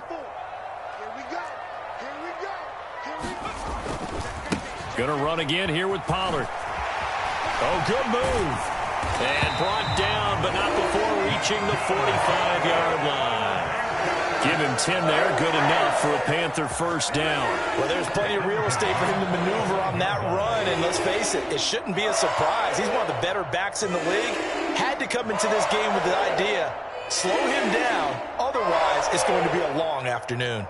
Going to run again here with Pollard. Oh, good move. And brought down, but not before reaching the 45-yard line. Give him 10 there. Good enough for a Panther first down. Well, there's plenty of real estate for him to maneuver on that run. And let's face it, it shouldn't be a surprise. He's one of the better backs in the league. Had to come into this game with the idea, slow him down. Otherwise, it's going to be a long afternoon.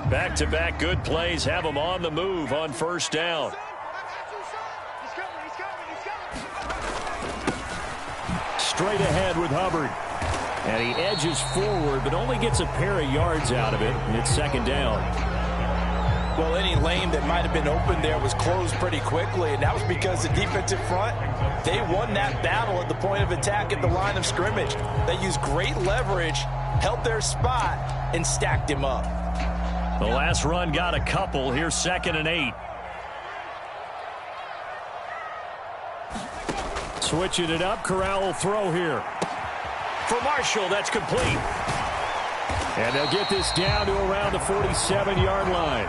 Back-to-back good plays have him on the move on first down. Straight ahead with Hubbard. And he edges forward, but only gets a pair of yards out of it, and it's second down. Well, any lane that might have been open there was closed pretty quickly, and that was because the defensive front, they won that battle at the point of attack at the line of scrimmage. They used great leverage, held their spot, and stacked him up. The last run got a couple. Here's second and 8. Switching it up. Corral will throw here. For Marshall, that's complete. And they'll get this down to around the 47-yard line.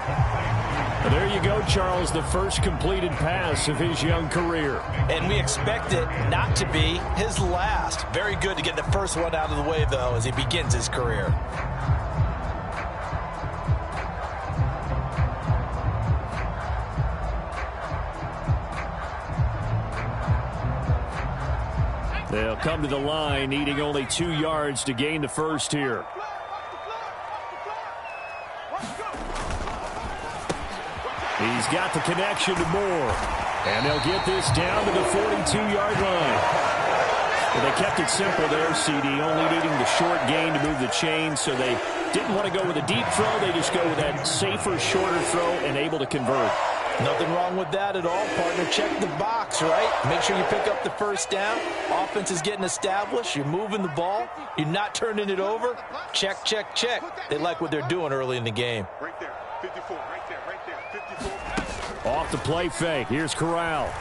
And there you go, Charles, the first completed pass of his young career. And we expect it not to be his last. Very good to get the first one out of the way, though, as he begins his career. They'll come to the line, needing only 2 yards to gain the first here. He's got the connection to Moore. And they'll get this down to the 42-yard line. Well, they kept it simple there, CD, only needing the short gain to move the chain, so they didn't want to go with a deep throw. They just go with that safer, shorter throw and able to convert. Nothing wrong with that at all, partner. Check the box, right? Make sure you pick up the first down. Offense is getting established. You're moving the ball. You're not turning it over. Check, check, check. They like what they're doing early in the game. Right there, 54, right there, 54. Off the play fake. Here's Corral.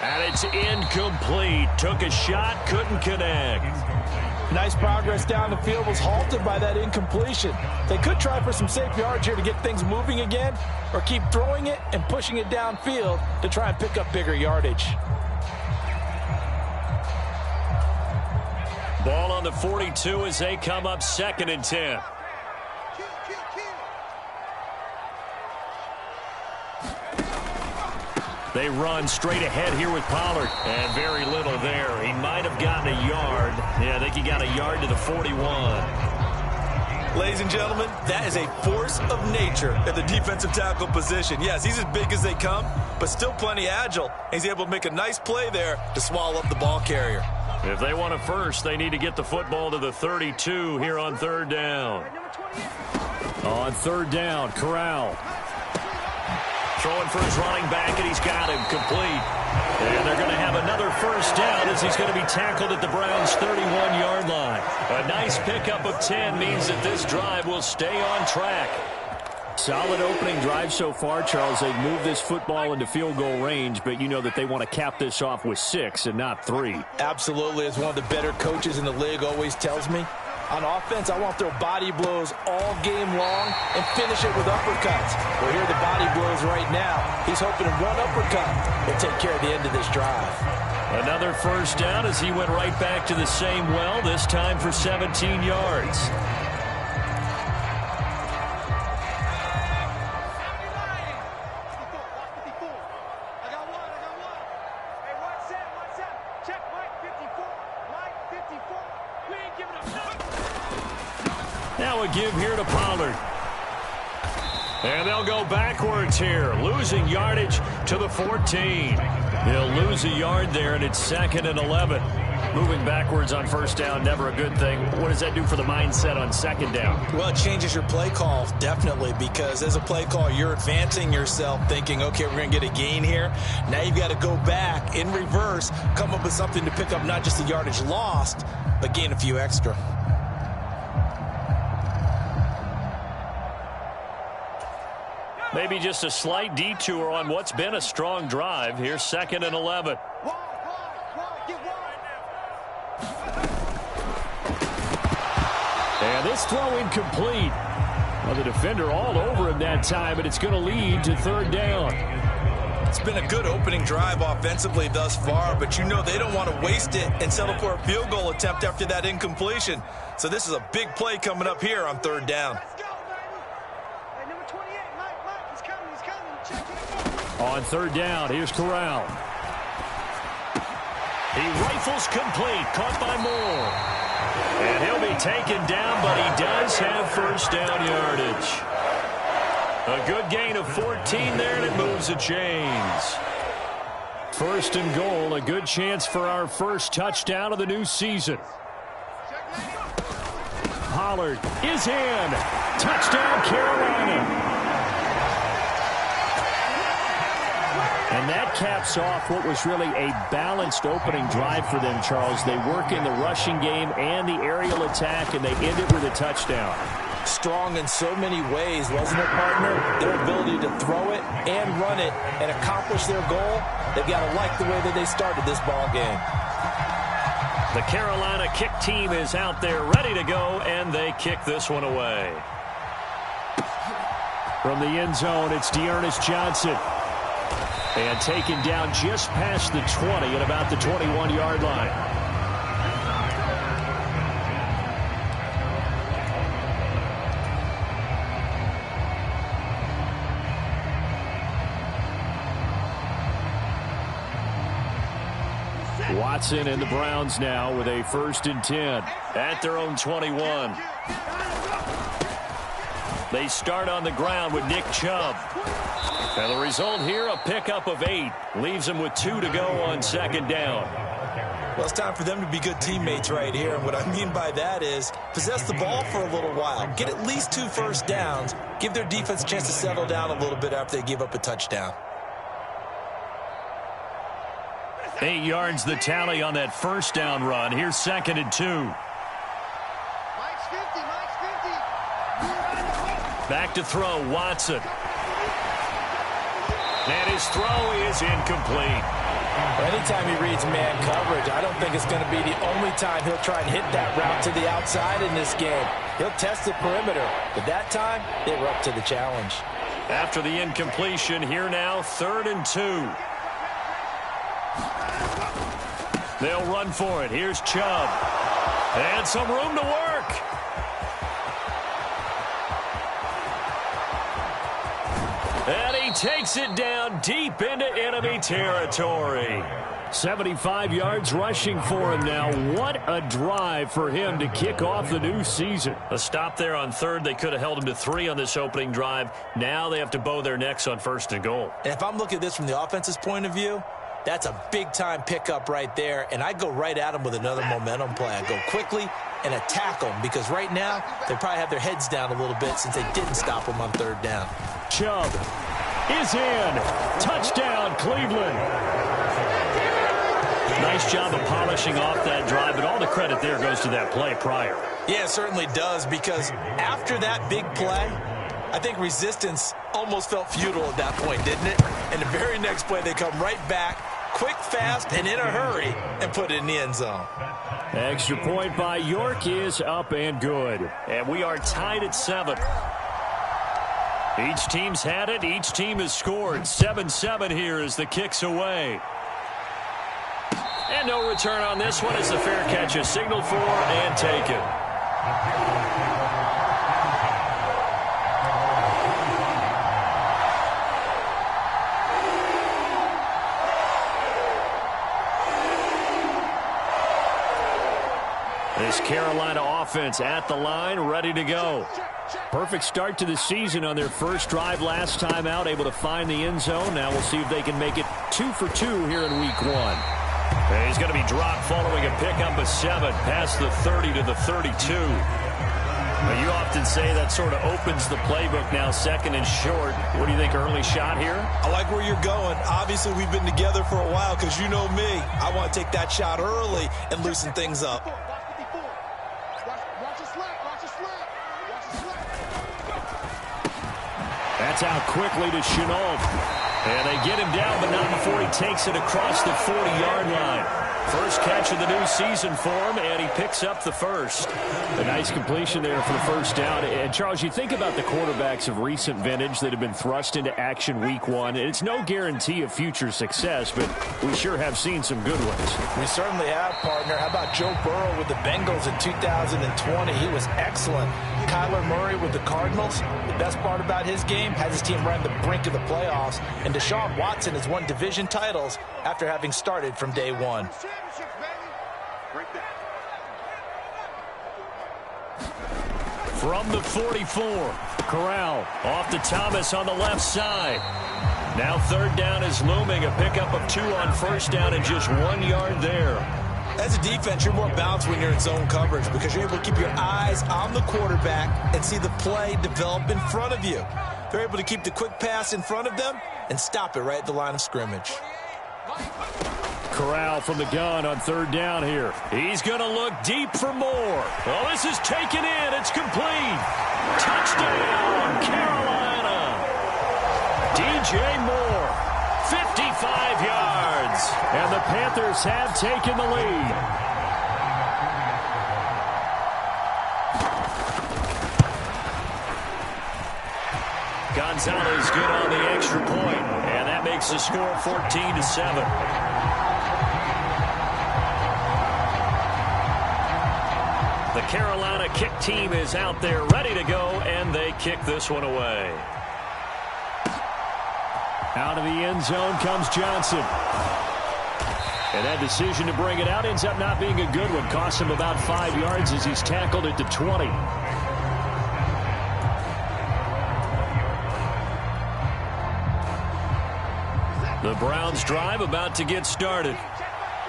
And it's incomplete. Took a shot, couldn't connect. Nice progress down the field, was halted by that incompletion. They could try for some safe yards here to get things moving again, or keep throwing it and pushing it downfield to try and pick up bigger yardage. Ball on the 42 as they come up second and 10. They run straight ahead here with Pollard. And very little there. He might have gotten a yard. Yeah, I think he got a yard to the 41. Ladies and gentlemen, that is a force of nature at the defensive tackle position. Yes, he's as big as they come, but still plenty agile. He's able to make a nice play there to swallow up the ball carrier. If they want it first, they need to get the football to the 32 here on third down. On third down, Corral. Throwing for his running back, and he's got him complete. And they're going to have another first down as he's going to be tackled at the Browns' 31-yard line. A nice pickup of 10 means that this drive will stay on track. Solid opening drive so far, Charles. They've moved this football into field goal range, but you know that they want to cap this off with 6 and not 3. Absolutely. As one of the better coaches in the league always tells me, on offense, I want their body blows all game long and finish it with uppercuts. Well, here are the body blows right now. He's hoping in one uppercut will take care of the end of this drive. Another first down as he went right back to the same well, this time for 17 yards. Now a give here to Pollard. And they'll go backwards here, losing yardage to the 14. They'll lose a yard there, and it's 2nd and 11. Moving backwards on first down, never a good thing. What does that do for the mindset on 2nd down? Well, it changes your play call, definitely, because as a play call, you're advancing yourself thinking, okay, we're going to get a gain here. Now you've got to go back in reverse, come up with something to pick up not just the yardage lost, but gain a few extra. Maybe just a slight detour on what's been a strong drive. Here's 2nd and 11. And this throw incomplete. Well, the defender all over him that time, and it's going to lead to 3rd down. It's been a good opening drive offensively thus far, but you know they don't want to waste it and settle for a field goal attempt after that incompletion. So this is a big play coming up here on 3rd down. On 3rd down, here's Corral. He rifles complete, caught by Moore. And he'll be taken down, but he does have first down yardage. A good gain of 14 there, and it moves the chains. 1st and goal, a good chance for our first touchdown of the new season. Pollard is in. Touchdown, Carolina. And that caps off what was really a balanced opening drive for them, Charles. They work in the rushing game and the aerial attack, and they end it with a touchdown. Strong in so many ways, wasn't it, partner? Their ability to throw it and run it and accomplish their goal, they've got to like the way that they started this ball game. The Carolina kick team is out there ready to go, and they kick this one away. From the end zone, it's Dearness Johnson. And taken down just past the 20 at about the 21-yard line. Watson and the Browns now with a 1st and 10 at their own 21. They start on the ground with Nick Chubb. And the result here, a pickup of 8. Leaves them with 2 to go on 2nd down. Well, it's time for them to be good teammates right here. And what I mean by that is possess the ball for a little while. Get at least 2 first downs. Give their defense a chance to settle down a little bit after they give up a touchdown. 8 yards the tally on that first down run. Here's 2nd and 2. Back to throw, Watson. And his throw is incomplete. Anytime he reads man coverage, I don't think it's going to be the only time he'll try and hit that route to the outside in this game. He'll test the perimeter, but that time they were up to the challenge. After the incompletion, here now, 3rd and 2. They'll run for it. Here's Chubb. And some room to work. And he takes it down deep into enemy territory. 75 yards rushing for him now. What a drive for him to kick off the new season. A stop there on 3rd. They could have held him to 3 on this opening drive. Now they have to bow their necks on 1st and goal. And if I'm looking at this from the offense's point of view, that's a big-time pickup right there, and I go right at them with another momentum play. I go quickly and attack them because right now they probably have their heads down a little bit since they didn't stop them on 3rd down. Chubb. is in. Touchdown, Cleveland. Nice job of polishing off that drive, but all the credit there goes to that play prior. Yeah, it certainly does, because after that big play, I think resistance almost felt futile at that point, didn't it? And the very next play, they come right back, quick, fast, and in a hurry, and put it in the end zone. Extra point by York is up and good. And we are tied at 7. Each team's had it. Each team has scored. 7-7 here as the kick's away. And no return on this one as the fair catch is signaled for and taken. This Carolina offense at the line, ready to go. Perfect start to the season on their first drive last time out, able to find the end zone. Now we'll see if they can make it 2 for 2 here in week 1. And he's going to be dropped following a pickup of 7 past the 30 to the 32. Now, you often say that sort of opens the playbook now, second and short. What do you think, early shot here? I like where you're going. Obviously, we've been together for a while because you know me. I want to take that shot early and loosen things up. That's out quickly to Chenault. And they get him down, but not before he takes it across the 40-yard line. First catch of the new season for him, and he picks up the first. A nice completion there for the first down. And, Charles, you think about the quarterbacks of recent vintage that have been thrust into action week 1. It's no guarantee of future success, but we sure have seen some good ones. We certainly have, partner. How about Joe Burrow with the Bengals in 2020? He was excellent. Kyler Murray with the Cardinals. The best part about his game has his team right on the brink of the playoffs. And Deshaun Watson has won division titles after having started from day 1. From the 44, Corral off to Thomas on the left side. Now third down is looming. A pickup of 2 on first down and just 1 yard there. As a defense, you're more balanced when you're in zone coverage because you're able to keep your eyes on the quarterback and see the play develop in front of you. They're able to keep the quick pass in front of them and stop it right at the line of scrimmage. Corral from the gun on third down here. He's going to look deep for more. Oh, this is taken in. It's complete. Touchdown, Carolina. DJ Moore, 55 yards. And the Panthers have taken the lead. Gonzalez good on the extra point, and that makes the score 14-7. The Carolina kick team is out there ready to go, and they kick this one away. Out of the end zone comes Johnson. And that decision to bring it out ends up not being a good one. Costs him about 5 yards as he's tackled at the 20. The Browns drive about to get started.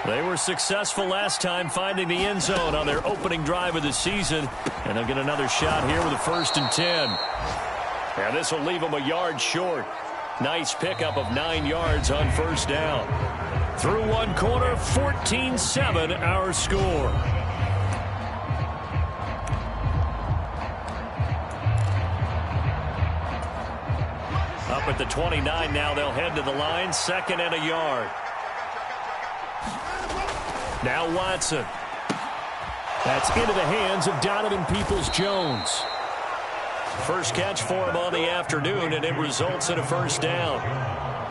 They were successful last time finding the end zone on their opening drive of the season. And they'll get another shot here with a 1st and 10. And this will leave them a yard short. Nice pickup of 9 yards on first down. Through one quarter, 14-7 our score. Up at the 29 now, they'll head to the line, 2nd and a yard. Now Watson. That's into the hands of Donovan Peoples-Jones. First catch for him on the afternoon, and it results in a first down.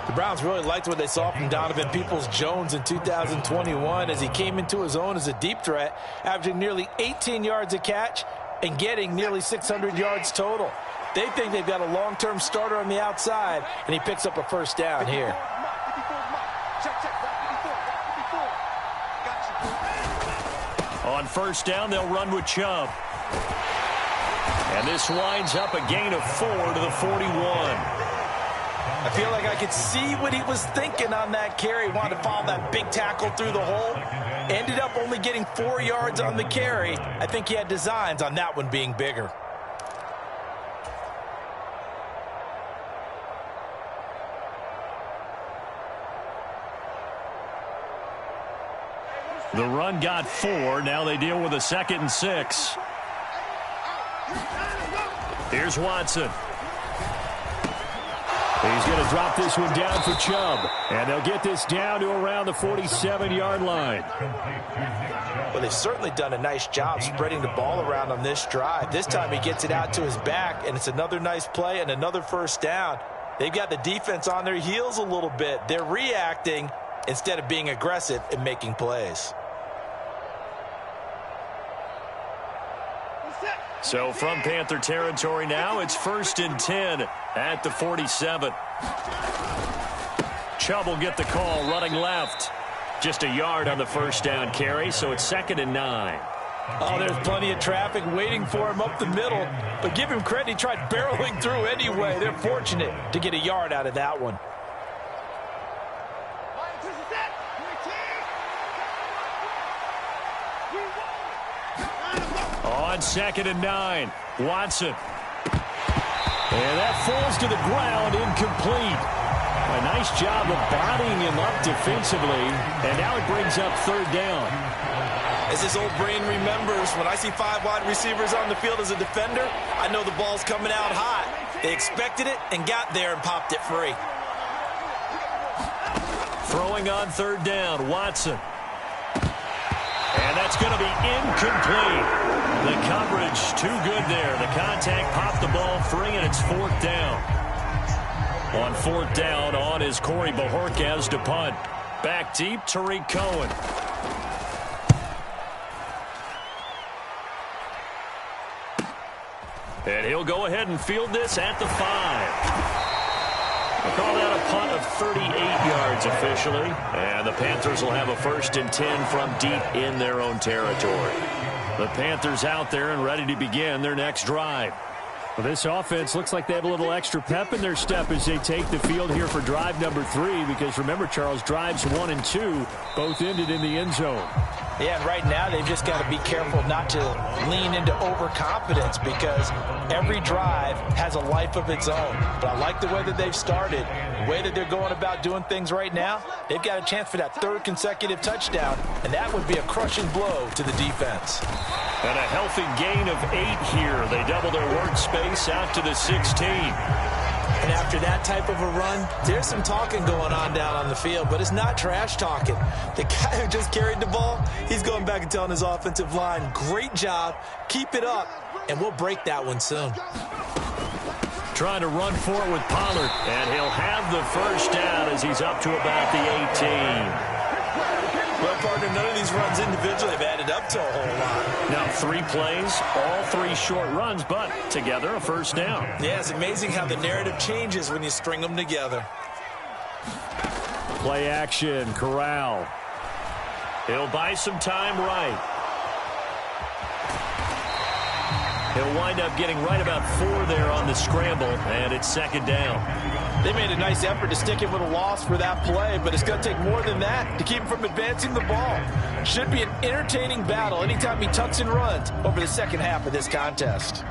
The Browns really liked what they saw from Donovan Peoples-Jones in 2021 as he came into his own as a deep threat, averaging nearly 18 yards a catch and getting nearly 600 yards total. They think they've got a long-term starter on the outside, and he picks up a first down here. On first down, they'll run with Chubb. And this winds up a gain of 4 to the 41. I feel like I could see what he was thinking on that carry. Wanted to follow that big tackle through the hole. Ended up only getting 4 yards on the carry. I think he had designs on that one being bigger. The run got 4. Now they deal with a 2nd and 6. Here's Watson. He's going to drop this one down for Chubb. And they'll get this down to around the 47-yard line. Well, they've certainly done a nice job spreading the ball around on this drive. This time he gets it out to his back, and it's another nice play and another first down. They've got the defense on their heels a little bit. They're reacting instead of being aggressive and making plays. So from Panther territory now, it's 1st and 10 at the 47. Chubb will get the call running left. Just a yard on the first down carry, so it's 2nd and 9. Oh, there's plenty of traffic waiting for him up the middle. But give him credit, he tried barreling through anyway. They're fortunate to get a yard out of that one. On 2nd and 9, Watson. And that falls to the ground, incomplete. A nice job of bodying him up defensively, and now it brings up 3rd down. As his old brain remembers, when I see 5 wide receivers on the field as a defender, I know the ball's coming out hot. They expected it and got there and popped it free. Throwing on 3rd down, Watson. And that's going to be incomplete. The coverage too good there. The contact popped the ball free, and it's 4th down. On 4th down, on is Corey Bojorquez to punt. Back deep, Tariq Cohen. And he'll go ahead and field this at the 5. We'll call that a punt of 38 yards officially. And the Panthers will have a 1st and 10 from deep in their own territory. The Panthers out there and ready to begin their next drive. Well, this offense looks like they have a little extra pep in their step as they take the field here for drive number 3. Because remember, Charles, drives 1 and 2 both ended in the end zone. Yeah, and right now they've just got to be careful not to lean into overconfidence because every drive has a life of its own. But I like the way that they've started, the way that they're going about doing things right now. They've got a chance for that 3rd consecutive touchdown, and that would be a crushing blow to the defense. And a healthy gain of 8 here. They double their workspace out to the 16. And after that type of a run, there's some talking going on down on the field, but it's not trash talking. The guy who just carried the ball, he's going back and telling his offensive line, great job, keep it up, and we'll break that one soon. Trying to run for it with Pollard, and he'll have the first down as he's up to about the 18. Well, partner, none of these runs individually have added up to a whole lot. Now 3 plays, all 3 short runs, but together a first down. Yeah, it's amazing how the narrative changes when you string them together. Play action, Corral. He'll buy some time right. He'll wind up getting right about 4 there on the scramble, and it's 2nd down. They made a nice effort to stick him with a loss for that play, but it's going to take more than that to keep him from advancing the ball. Should be an entertaining battle anytime he tucks and runs over the second half of this contest.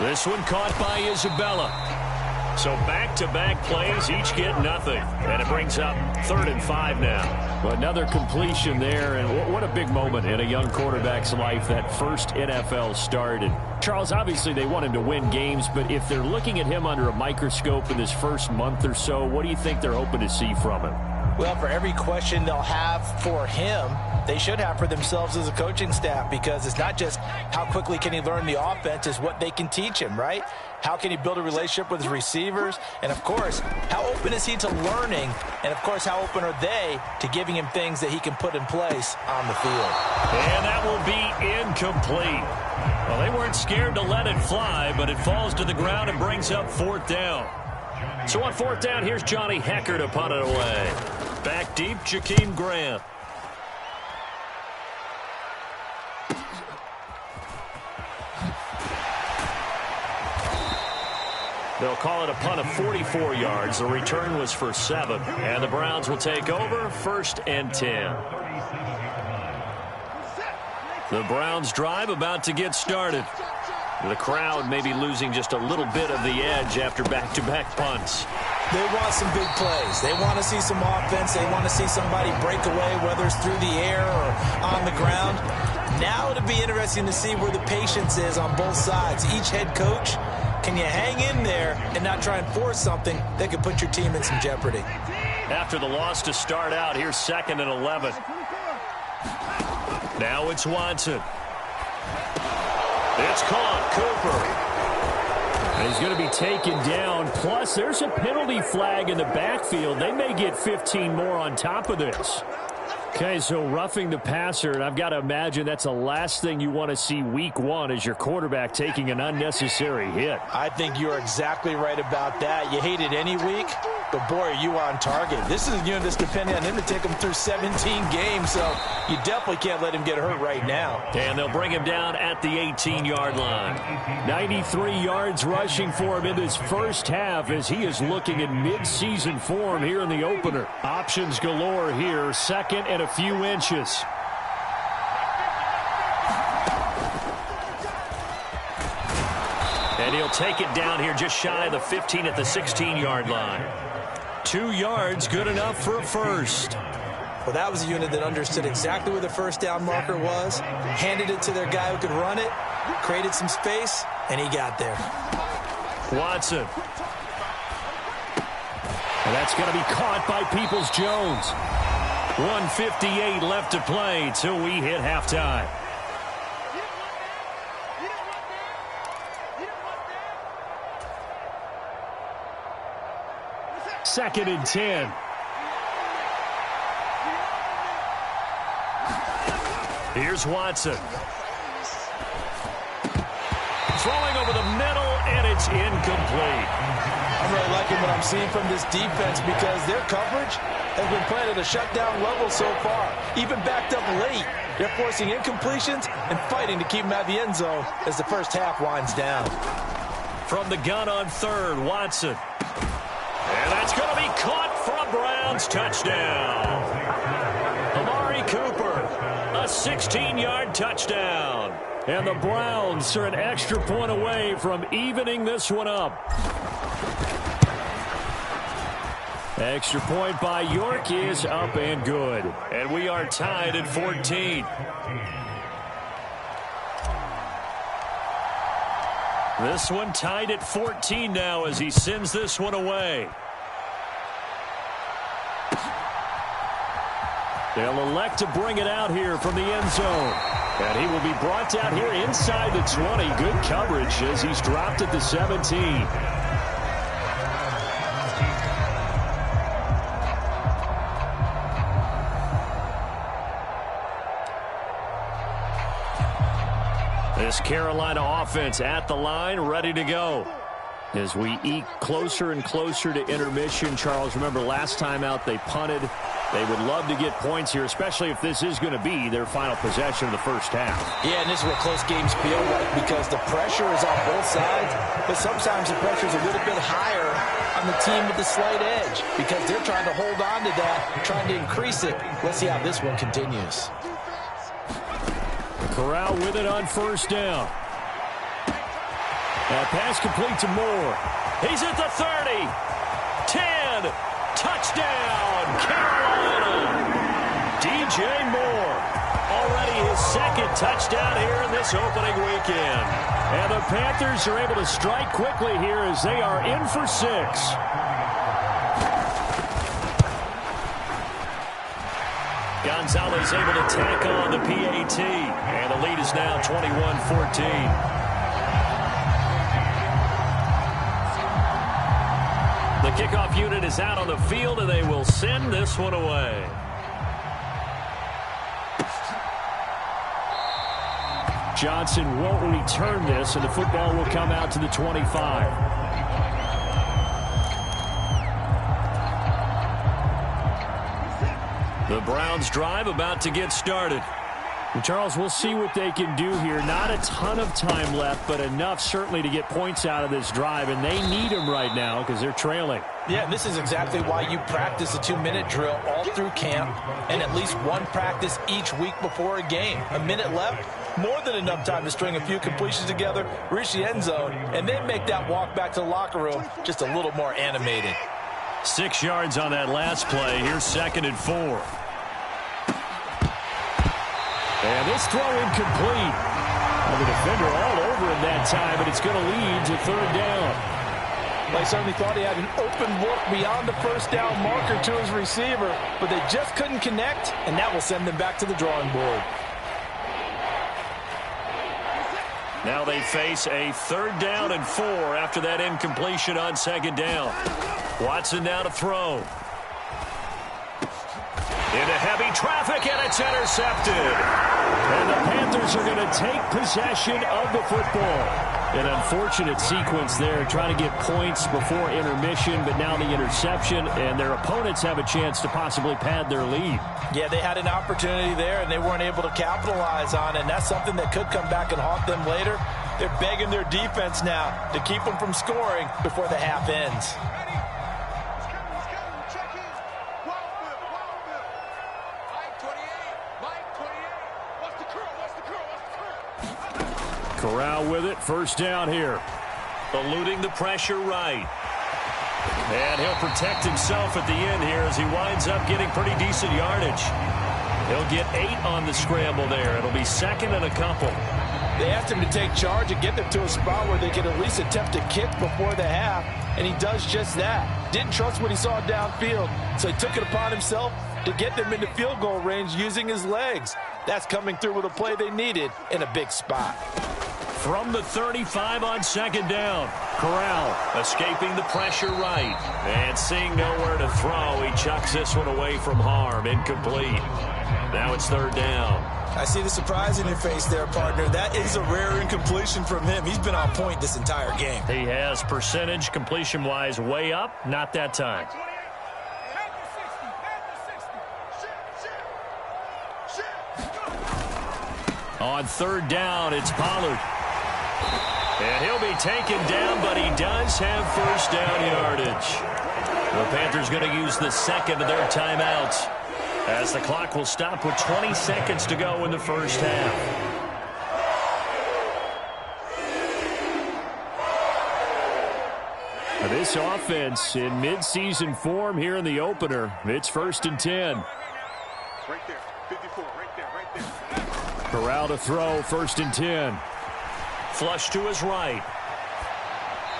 This one caught by Isabella. So back-to-back plays, each get nothing. And it brings up 3rd and 5 now. Well, another completion there, and what a big moment in a young quarterback's life, that first NFL start. And Charles, obviously they want him to win games, but if they're looking at him under a microscope in this first month or so, what do you think they're hoping to see from him? Well, for every question they'll have for him, they should have for themselves as a coaching staff, because it's not just how quickly can he learn the offense, it's what they can teach him, right? How can he build a relationship with his receivers? And, of course, how open is he to learning? And, of course, how open are they to giving him things that he can put in place on the field? And that will be incomplete. Well, they weren't scared to let it fly, but it falls to the ground and brings up 4th down. So on 4th down, here's Johnny Hecker to punt it away. Back deep, Jakeem Grant. They'll call it a punt of 44 yards. The return was for 7. And the Browns will take over 1st and 10. The Browns drive about to get started. The crowd may be losing just a little bit of the edge after back-to-back punts. They want some big plays. They want to see some offense. They want to see somebody break away, whether it's through the air or on the ground. Now it'll be interesting to see where the patience is on both sides. Each head coach, can you hang in there and not try and force something that could put your team in some jeopardy? After the loss to start out, here's 2nd and 11. Now it's Watson. It's caught. Cooper. And he's going to be taken down. Plus, there's a penalty flag in the backfield. They may get 15 more on top of this. Okay, so roughing the passer, and I've got to imagine that's the last thing you want to see week one is your quarterback taking an unnecessary hit. I think you're exactly right about that. You hate it any week, but boy, are you on target. This is a unit that's depending on him to take him through 17 games, so you definitely can't let him get hurt right now. And they'll bring him down at the 18-yard line. 93 yards rushing for him in this first half as he is looking in mid-season form here in the opener. Options galore here, 2nd and a few inches. And he'll take it down here just shy of the 15 at the 16-yard line. 2 yards, good enough for a first. Well, that was a unit that understood exactly where the first down marker was, handed it to their guy who could run it, created some space, and he got there. Watson. And that's going to be caught by Peoples-Jones. 1:58 left to play till we hit halftime. Second and 10. Here's Watson. Throwing over the middle, and it's incomplete. I'm really liking what I'm seeing from this defense because their coverage has been playing at a shutdown level so far. Even backed up late, they're forcing incompletions and fighting to keep them out of the end zone as the first half winds down. From the gun on 3rd, Watson. And that's going to be caught for a Browns touchdown. Amari Cooper, a 16-yard touchdown. And the Browns are an extra point away from evening this one up. Extra point by York is up and good. And we are tied at 14. This one tied at 14 now as he sends this one away. They'll elect to bring it out here from the end zone. And he will be brought down here inside the 20. Good coverage as he's dropped at the 17. This Carolina offense at the line, ready to go. As we eke closer and closer to intermission, Charles, remember last time out they punted. They would love to get points here, especially if this is going to be their final possession of the first half. Yeah, and this is what close games feel like because the pressure is on both sides, but sometimes the pressure is a little bit higher on the team with the slight edge because they're trying to hold on to that, trying to increase it. Let's see how this one continues. Corral with it on first down. Pass complete to Moore. He's at the 30. 10. Touchdown, Carolina. DJ Moore. Already his 2nd touchdown here in this opening weekend. And the Panthers are able to strike quickly here as they are in for 6. Gonzalez able to tack on the PAT. And the lead is now 21-14. The kickoff unit is out on the field, and they will send this one away. Johnson won't return this, and the football will come out to the 25. The Browns drive about to get started. And Charles, we'll see what they can do here. Not a ton of time left, but enough certainly to get points out of this drive, and they need them right now because they're trailing. Yeah, this is exactly why you practice a 2-minute drill all through camp and at least one practice each week before a game. A minute left, more than enough time to string a few completions together, reach the end zone, and then make that walk back to the locker room just a little more animated. 6 yards on that last play. Here's 2nd and 4. And this throw incomplete. The defender all over him that time, but it's going to lead to 3rd down. They certainly thought he had an open look beyond the first down marker to his receiver, but they just couldn't connect, and that will send them back to the drawing board. Now they face a 3rd down and 4 after that incompletion on 2nd down. Watson now to throw. Into heavy traffic, and it's intercepted. And the Panthers are going to take possession of the football. An unfortunate sequence there, trying to get points before intermission, but now the interception, and their opponents have a chance to possibly pad their lead. Yeah, they had an opportunity there, and they weren't able to capitalize on it, and that's something that could come back and haunt them later. They're begging their defense now to keep them from scoring before the half ends. Corral with it, 1st down here. Eluding the pressure right. And he'll protect himself at the end here as he winds up getting pretty decent yardage. He'll get 8 on the scramble there. It'll be 2nd and a couple. They asked him to take charge and get them to a spot where they could at least attempt to kick before the half, and he does just that. Didn't trust what he saw downfield, so he took it upon himself to get them into field goal range using his legs. That's coming through with a play they needed in a big spot. From the 35 on 2nd down. Corral escaping the pressure right. And seeing nowhere to throw, he chucks this one away from harm. Incomplete. Now it's 3rd down. I see the surprise in your face there, partner. That is a rare incompletion from him. He's been on point this entire game. He has percentage completion-wise way up. Not that time. On 3rd down, it's Pollard. And he'll be taken down, but he does have 1st down yardage. The Panthers going to use the 2nd of their timeouts, as the clock will stop with 20 seconds to go in the 1st half. This offense in midseason form here in the opener. It's 1st and 10. Right there, 54, right there, right there. Corral to throw, 1st and 10. Flush to his right.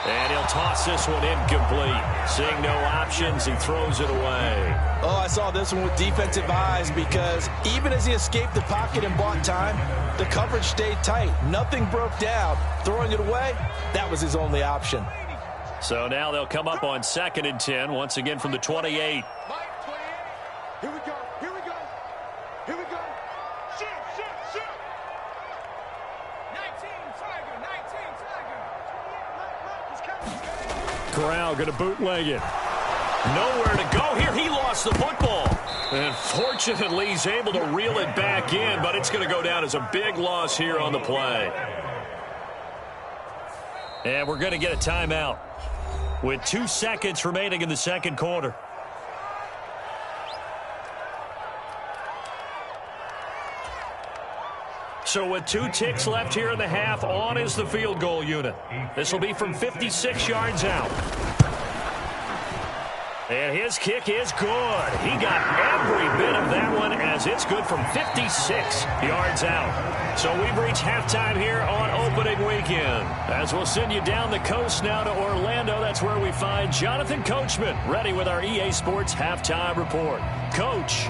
And he'll toss this one incomplete. Seeing no options, he throws it away. Oh, I saw this one with defensive eyes, because even as he escaped the pocket and bought time, the coverage stayed tight. Nothing broke down. Throwing it away, that was his only option. So now they'll come up on 2nd and 10, once again from the 28. Here we go, here we go, here we go. Shoot, shoot, shoot. 19, Tiger, 19, Tiger. Corral going to bootleg it. Nowhere to go here. He lost the football. And fortunately, he's able to reel it back in, but it's going to go down as a big loss here on the play. And we're going to get a timeout with 2 seconds remaining in the 2nd quarter. So with 2 ticks left here in the half, on is the field goal unit. This will be from 56 yards out. And his kick is good. He got every bit of that one, as it's good from 56 yards out. So we've reached halftime here on opening weekend. As we'll send you down the coast now to Orlando, that's where we find Jonathan Coachman ready with our EA Sports halftime report. Coach.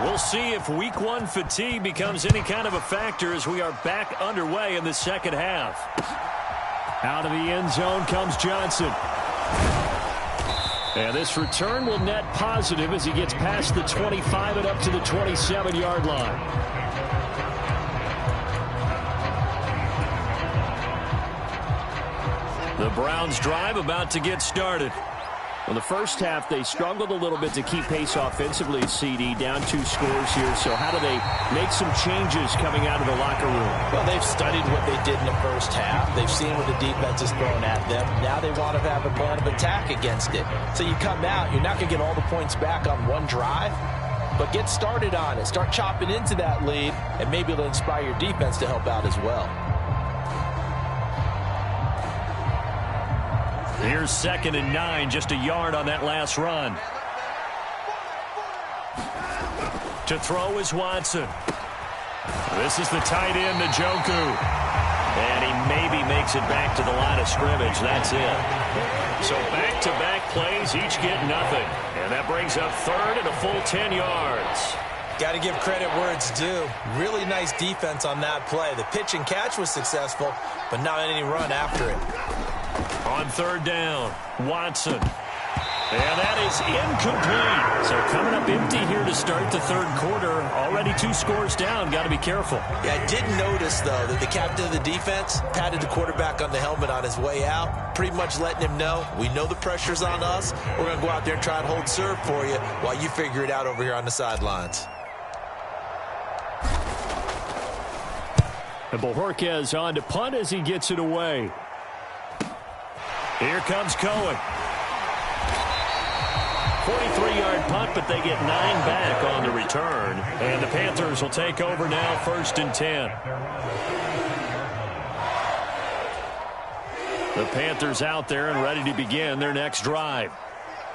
We'll see if week 1 fatigue becomes any kind of a factor as we are back underway in the 2nd half. Out of the end zone comes Johnson. And this return will net positive as he gets past the 25 and up to the 27-yard line. The Browns drive about to get started. Well, the first half, they struggled a little bit to keep pace offensively, CD, down 2 scores here. So how do they make some changes coming out of the locker room? Well, they've studied what they did in the first half. They've seen what the defense is throwing at them. Now they want to have a plan of attack against it. So you come out, you're not going to get all the points back on one drive, but get started on it. Start chopping into that lead, and maybe it'll inspire your defense to help out as well. Here's 2nd and 9, just a yard on that last run. To throw is Watson. This is the tight end, Njoku. And he maybe makes it back to the line of scrimmage. That's it. So back-to-back plays, each get nothing. And that brings up 3rd and a full 10 yards. Got to give credit where it's due. Really nice defense on that play. The pitch and catch was successful, but not any run after it. On 3rd down, Watson. And that is incomplete. So coming up empty here to start the 3rd quarter. Already 2 scores down. Got to be careful. Yeah, I did notice, though, that the captain of the defense patted the quarterback on the helmet on his way out, pretty much letting him know, we know the pressure's on us. We're going to go out there and try and hold serve for you while you figure it out over here on the sidelines. And Bojorquez on to punt as he gets it away. Here comes Cohen. 43-yard punt, but they get 9 back on the return. And the Panthers will take over now, 1st and 10. The Panthers out there and ready to begin their next drive.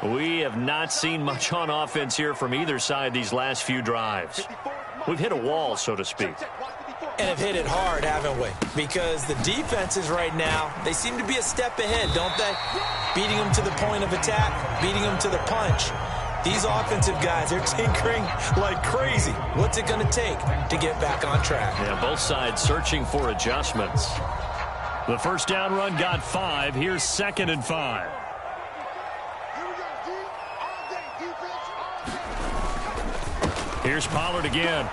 We have not seen much on offense here from either side these last few drives. We've hit a wall, so to speak. And have hit it hard, haven't we? Because the defenses right now, they seem to be a step ahead, don't they? Beating them to the point of attack, beating them to the punch. These offensive guys, they're tinkering like crazy. What's it going to take to get back on track? Yeah, both sides searching for adjustments. The 1st down run got 5. Here's 2nd and 5. Here's Pollard again.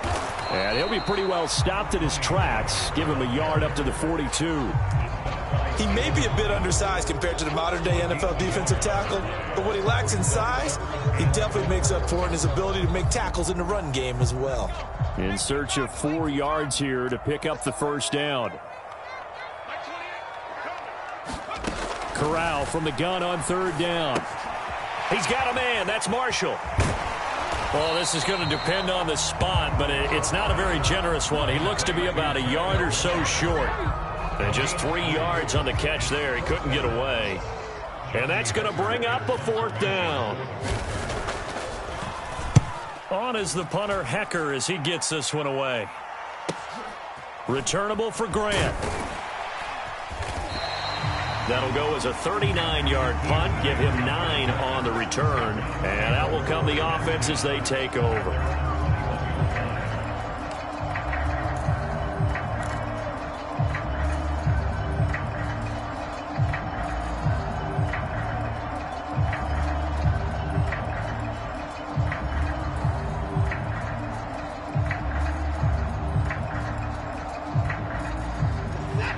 And he'll be pretty well stopped in his tracks. Give him a yard up to the 42. He may be a bit undersized compared to the modern-day NFL defensive tackle, but what he lacks in size, he definitely makes up for in his ability to make tackles in the run game as well. In search of 4 yards here to pick up the 1st down. Corral from the gun on 3rd down. He's got a man. That's Marshall. Well, this is going to depend on the spot, but it's not a very generous one. He looks to be about a yard or so short. And just 3 yards on the catch there. He couldn't get away. And that's going to bring up a 4th down. On is the punter, Hecker, as he gets this one away. Returnable for Grant. That'll go as a 39-yard punt, give him 9 on the return, and out will come the offense as they take over.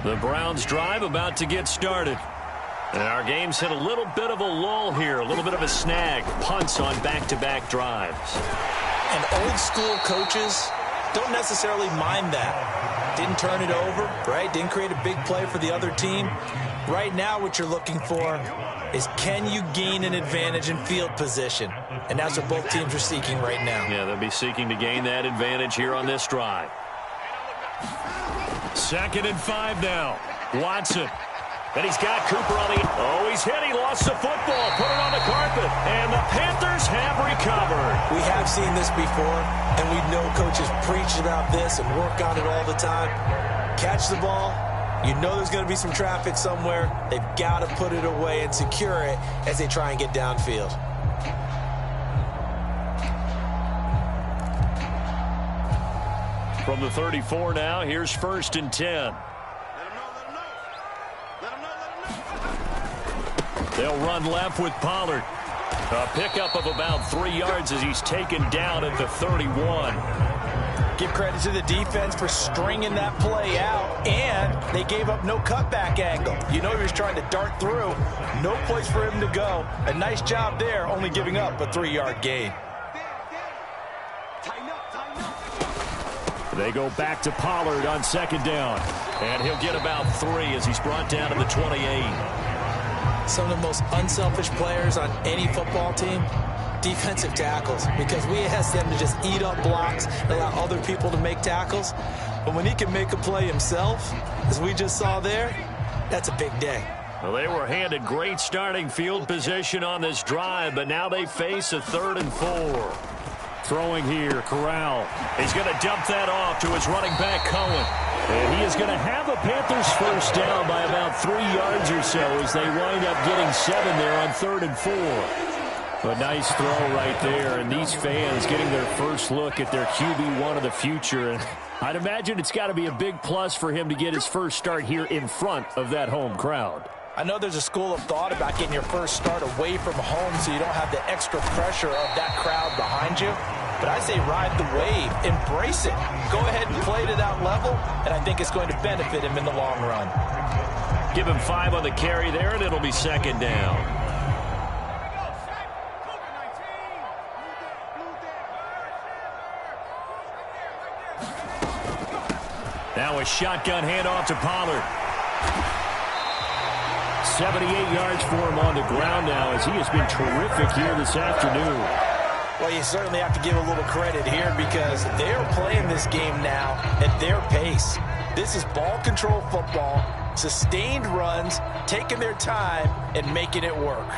The Browns drive about to get started. And our game's hit a little bit of a lull here, a little bit of a snag. Punts on back-to-back drives. And old-school coaches don't necessarily mind that. Didn't turn it over, right? Didn't create a big play for the other team. Right now what you're looking for is, can you gain an advantage in field position? And that's what both teams are seeking right now. Yeah, they'll be seeking to gain that advantage here on this drive. 2nd and 5 now. Watson. And he's got Cooper on the... Oh, he's hit. He lost the football. Put it on the carpet. And the Panthers have recovered. We have seen this before, and we know coaches preach about this and work on it all the time. Catch the ball. You know there's going to be some traffic somewhere. They've got to put it away and secure it as they try and get downfield. From the 34 now, here's 1st and 10. They'll run left with Pollard. A pickup of about 3 yards as he's taken down at the 31. Give credit to the defense for stringing that play out, and they gave up no cutback angle. You know he was trying to dart through. No place for him to go. A nice job there, only giving up a 3-yard gain. They go back to Pollard on second down. And he'll get about 3 as he's brought down to the 28. Some of the most unselfish players on any football team, defensive tackles, because we ask them to just eat up blocks and allow other people to make tackles. But when he can make a play himself, as we just saw there, that's a big day. Well, they were handed great starting field position on this drive, but now they face a 3rd and 4. Throwing here, Corral. He's going to dump that off to his running back, Cohen. And he is going to have a Panthers first down by about 3 yards or so as they wind up getting 7 there on 3rd and 4. A nice throw right there, and these fans getting their first look at their QB1 of the future. And I'd imagine it's got to be a big plus for him to get his first start here in front of that home crowd. I know there's a school of thought about getting your first start away from home so you don't have the extra pressure of that crowd behind you. But I say ride the wave, embrace it. Go ahead and play to that level, and I think it's going to benefit him in the long run. Give him 5 on the carry there, and it'll be second down. Now a shotgun handoff to Pollard. 78 yards for him on the ground now as he has been terrific here this afternoon. Well, you certainly have to give a little credit here because they're playing this game now at their pace. This is ball control football, sustained runs, taking their time and making it work.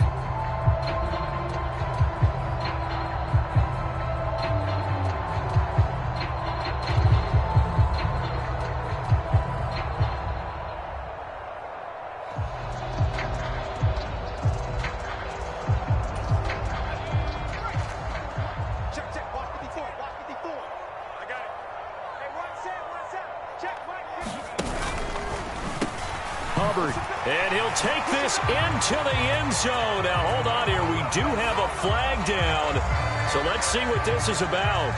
And he'll take this into the end zone. Now, hold on here. We do have a flag down. So let's see what this is about.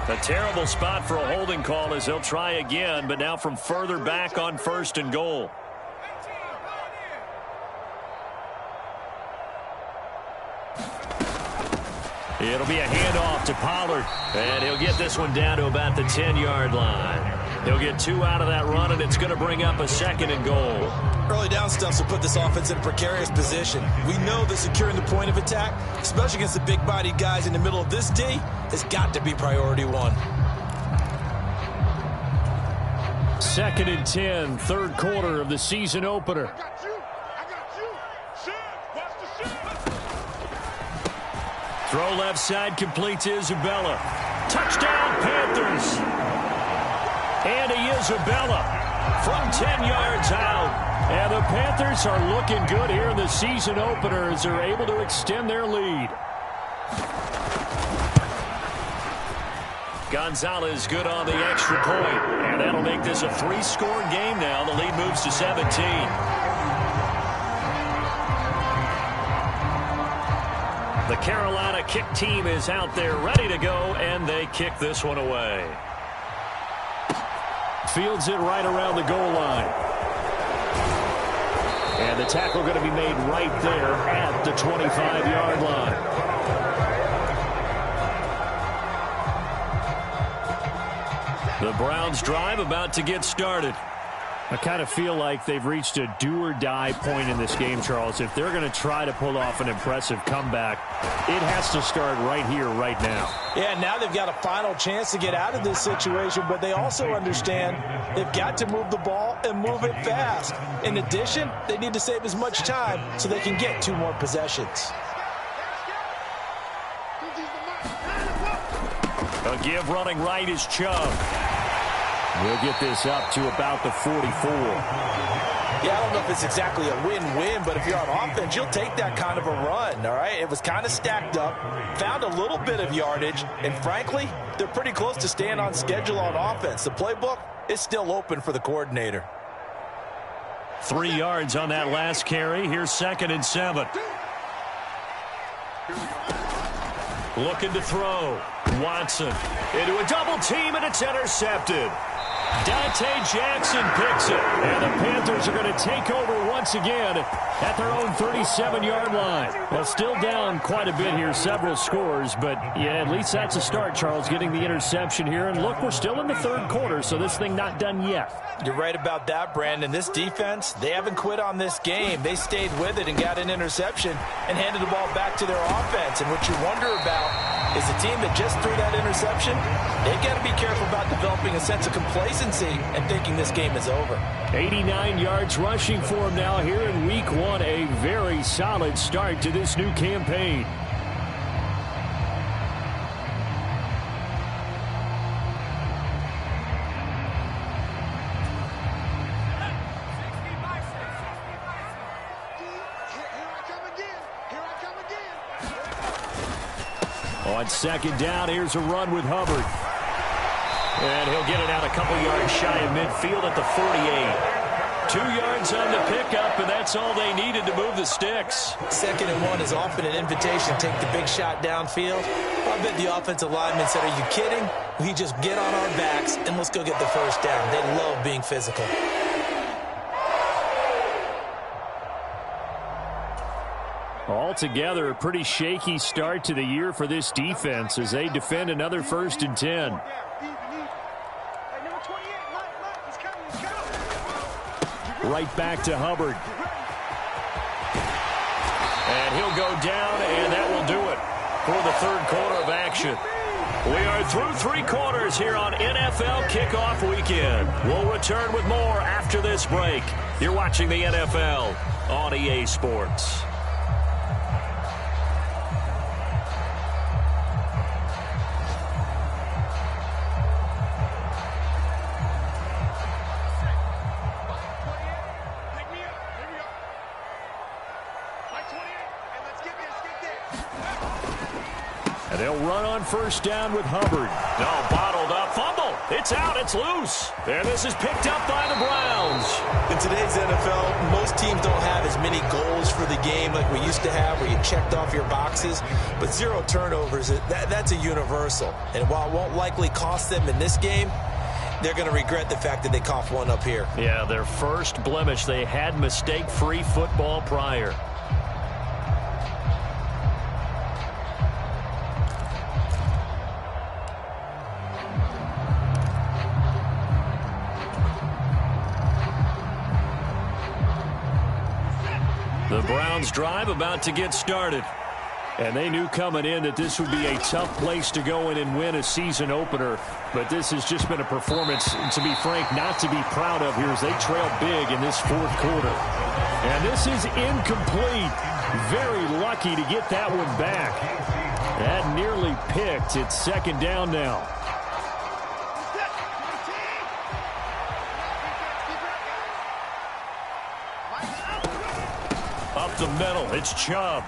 A terrible spot for a holding call as they'll try again, but now from further back on 1st and goal. It'll be a handoff to Pollard, and he'll get this one down to about the 10-yard line. He'll get 2 out of that run, and it's going to bring up a 2nd and goal. Early down stuff will put this offense in a precarious position. We know that securing the point of attack, especially against the big-bodied guys in the middle of this D, has got to be priority 1. 2nd and 10, 3rd quarter of the season opener. Throw left side, complete to Isabella. Touchdown, Panthers. And Isabella from 10 yards out. And the Panthers are looking good here in the season opener as they're able to extend their lead. Gonzalez good on the extra point. And that'll make this a 3-score game now. The lead moves to 17. The Carolina kick team is out there ready to go, and they kick this one away. Fields it right around the goal line. And the tackle going to be made right there at the 25-yard line. The Browns drive about to get started. I kind of feel like they've reached a do-or-die point in this game, Charles. If they're going to try to pull off an impressive comeback, it has to start right here, right now. Yeah, now they've got a final chance to get out of this situation, but they also understand they've got to move the ball and move it fast. In addition, they need to save as much time so they can get 2 more possessions. A give running right is Chubb. We'll get this up to about the 44. Yeah, I don't know if it's exactly a win-win, but if you're on offense, you'll take that kind of a run, all right? It was kind of stacked up, found a little bit of yardage, and frankly, they're pretty close to staying on schedule on offense. The playbook is still open for the coordinator. 3 yards on that last carry. Here's 2nd and 7. Looking to throw. Watson into a double team, and it's intercepted. Dante Jackson picks it, and the Panthers are going to take over once again at their own 37-yard line. Well, still down quite a bit here, several scores, but yeah, at least that's a start, Charles, getting the interception here. And look, we're still in the 3rd quarter, so this thing not done yet. You're right about that, Brandon. This defense, they haven't quit on this game. They stayed with it and got an interception and handed the ball back to their offense. And what you wonder about is a team that just threw that interception, they've got to be careful about developing a sense of complacency and thinking this game is over. 89 yards rushing for him now here in week 1. A very solid start to this new campaign. On 2nd down, here's a run with Hubbard. And he'll get it out a couple yards shy of midfield at the 48. 2 yards on the pickup, and that's all they needed to move the sticks. 2nd and 1 is often an invitation to take the big shot downfield. I bet the offensive lineman said, "Are you kidding? We just get on our backs and let's go get the 1st down." They love being physical. Altogether, a pretty shaky start to the year for this defense as they defend another 1st and 10. Right back to Hubbard. And he'll go down, and that will do it for the 3rd quarter of action. We are through 3 quarters here on NFL Kickoff Weekend. We'll return with more after this break. You're watching the NFL on EA Sports. And they'll run on 1st down with Hubbard. No, bottled up. Fumble. It's out. It's loose. And this is picked up by the Browns. In today's NFL, most teams don't have as many goals for the game like we used to have where you checked off your boxes. But 0 turnovers, that's a universal. And while it won't likely cost them in this game, they're going to regret the fact that they coughed one up here. Yeah, their first blemish. They had mistake-free football prior. The Browns drive about to get started. And they knew coming in that this would be a tough place to go in and win a season opener. But this has just been a performance, to be frank, not to be proud of here as they trail big in this 4th quarter. And this is incomplete. Very lucky to get that one back. That nearly picked. It's 2nd down now. Up the middle, it's Chubb.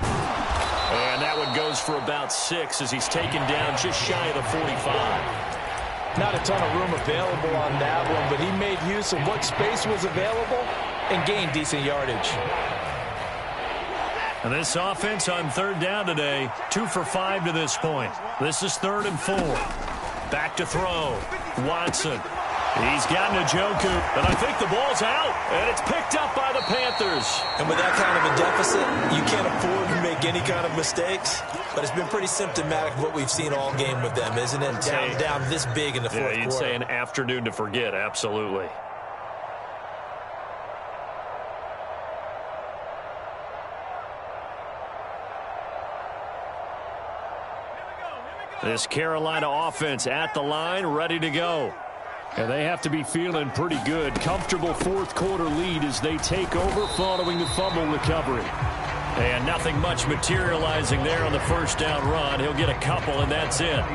And that one goes for about 6 as he's taken down just shy of the 45. Not a ton of room available on that one, but he made use of what space was available and gained decent yardage. And this offense on 3rd down today, 2 for 5 to this point. This is 3rd and 4. Back to throw. Watson. He's gotten a Njoku, and I think the ball's out, and it's picked up by the Panthers. And with that kind of a deficit, you can't afford to make any kind of mistakes. But it's been pretty symptomatic of what we've seen all game with them, isn't it? Down this big in the 4th quarter. You'd say an afternoon to forget, absolutely. This Carolina offense at the line, ready to go. And they have to be feeling pretty good. Comfortable 4th quarter lead as they take over following the fumble recovery. And nothing much materializing there on the 1st down run. He'll get a couple, and that's it.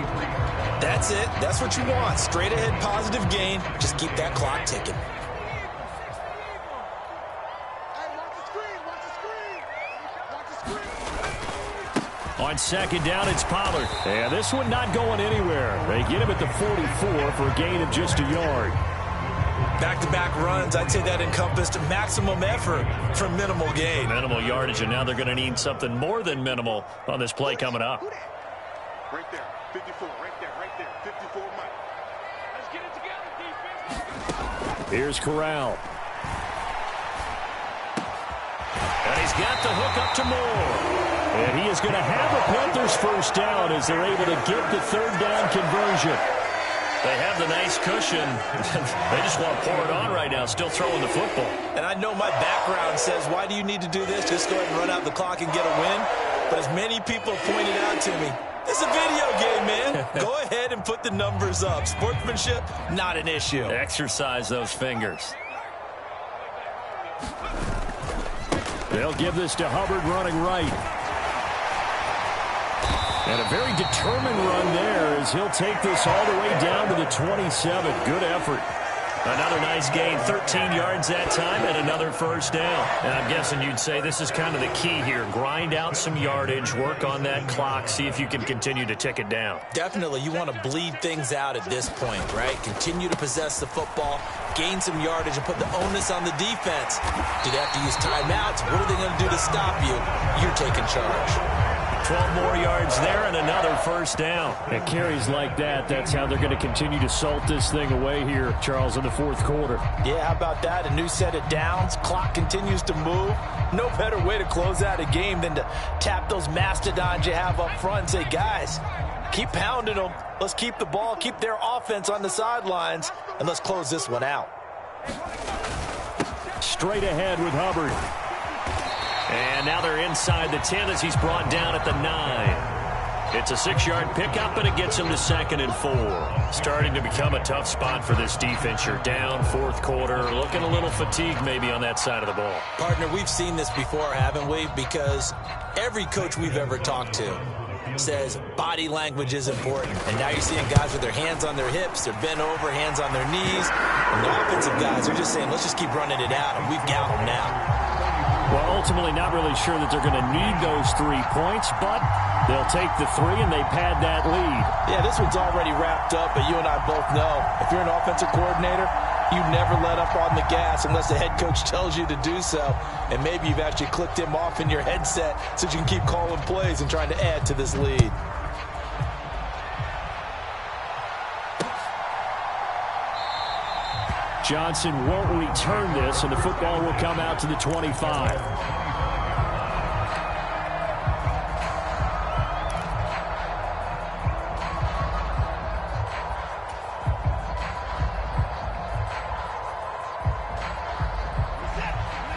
That's it. That's what you want. Straight ahead positive gain. Just keep that clock ticking. On 2nd down, it's Pollard. And this one not going anywhere. They get him at the 44 for a gain of just a yard. Back-to-back runs, I'd say that encompassed maximum effort for minimal gain. Minimal yardage, and now they're going to need something more than minimal on this play coming up. Right there, 54, right there, 54 Mike. Let's get it together, defense. Here's Corral. And he's got the hook up to Moore. And he is going to have the Panthers first down as they're able to get the third down conversion. They have the nice cushion. They just want to pour it on right now, still throwing the football. And I know my background says, why do you need to do this? Just go ahead and run out the clock and get a win. But as many people have pointed out to me, it's a video game, man. Go ahead and put the numbers up. Sportsmanship, not an issue. Exercise those fingers. They'll give this to Hubbard running right. And a very determined run there as he'll take this all the way down to the 27. Good effort. Another nice gain, 13 yards that time, and another first down. And I'm guessing you'd say this is kind of the key here. Grind out some yardage, work on that clock, see if you can continue to tick it down. Definitely, you want to bleed things out at this point, right? Continue to possess the football, gain some yardage, and put the onus on the defense. Do they have to use timeouts? What are they going to do to stop you? You're taking charge. 12 more yards there and another first down. And carries like that, that's how they're going to continue to salt this thing away here, Charles, in the fourth quarter. Yeah, how about that? A new set of downs. Clock continues to move. No better way to close out a game than to tap those mastodons you have up front and say, guys, keep pounding them. Let's keep the ball, keep their offense on the sidelines, and let's close this one out. Straight ahead with Hubbard. And now they're inside the 10 as he's brought down at the 9. It's a 6-yard pickup, and it gets him to 2nd and 4. Starting to become a tough spot for this defense. You're down fourth quarter, looking a little fatigued maybe on that side of the ball. Partner, we've seen this before, haven't we? Because every coach we've ever talked to says body language is important. And now you're seeing guys with their hands on their hips, they're bent over, hands on their knees. And the offensive guys are just saying, let's just keep running it out, and we've got them now. Well, ultimately not really sure that they're going to need those 3 points, but they'll take the 3 and they pad that lead. Yeah, this one's already wrapped up, but you and I both know if you're an offensive coordinator, you never let up on the gas unless the head coach tells you to do so. And maybe you've actually clicked him off in your headset so you can keep calling plays and trying to add to this lead. Johnson won't return this, and the football will come out to the 25.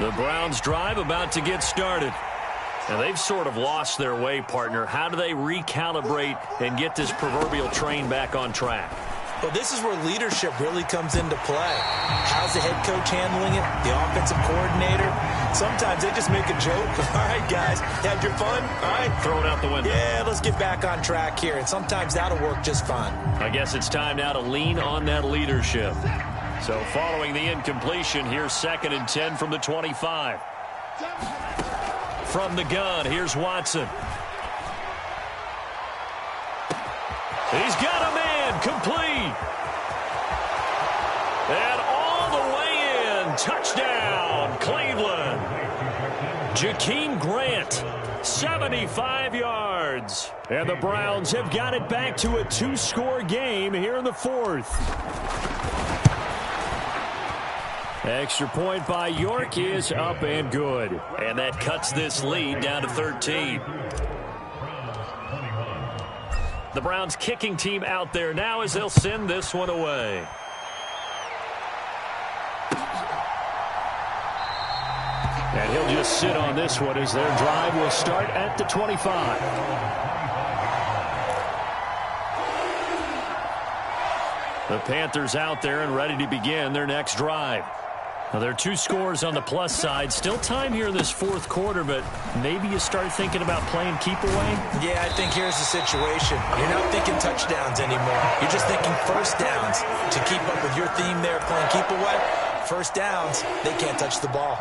The Browns drive about to get started. And they've sort of lost their way, partner. How do they recalibrate and get this proverbial train back on track? Well, this is where leadership really comes into play. How's the head coach handling it? The offensive coordinator? Sometimes they just make a joke. All right, guys, had your fun? All right. Throw it out the window. Yeah, let's get back on track here. And sometimes that'll work just fine. I guess it's time now to lean on that leadership. So following the incompletion, here's 2nd and 10 from the 25. From the gun, here's Watson. He's got a man, complete. And all the way in, touchdown, Cleveland. Jakeem Grant, 75 yards. And the Browns have got it back to a 2-score game here in the fourth. Extra point by York is up and good. And that cuts this lead down to 13. The Browns kicking team out there now as they'll send this one away. And he'll just sit on this one as their drive will start at the 25. The Panthers out there and ready to begin their next drive. Now, there are 2 scores on the plus side. Still time here in this fourth quarter, but maybe you start thinking about playing keep away? Yeah, I think here's the situation. You're not thinking touchdowns anymore. You're just thinking first downs. To keep up with your theme there, playing keep away, first downs, they can't touch the ball.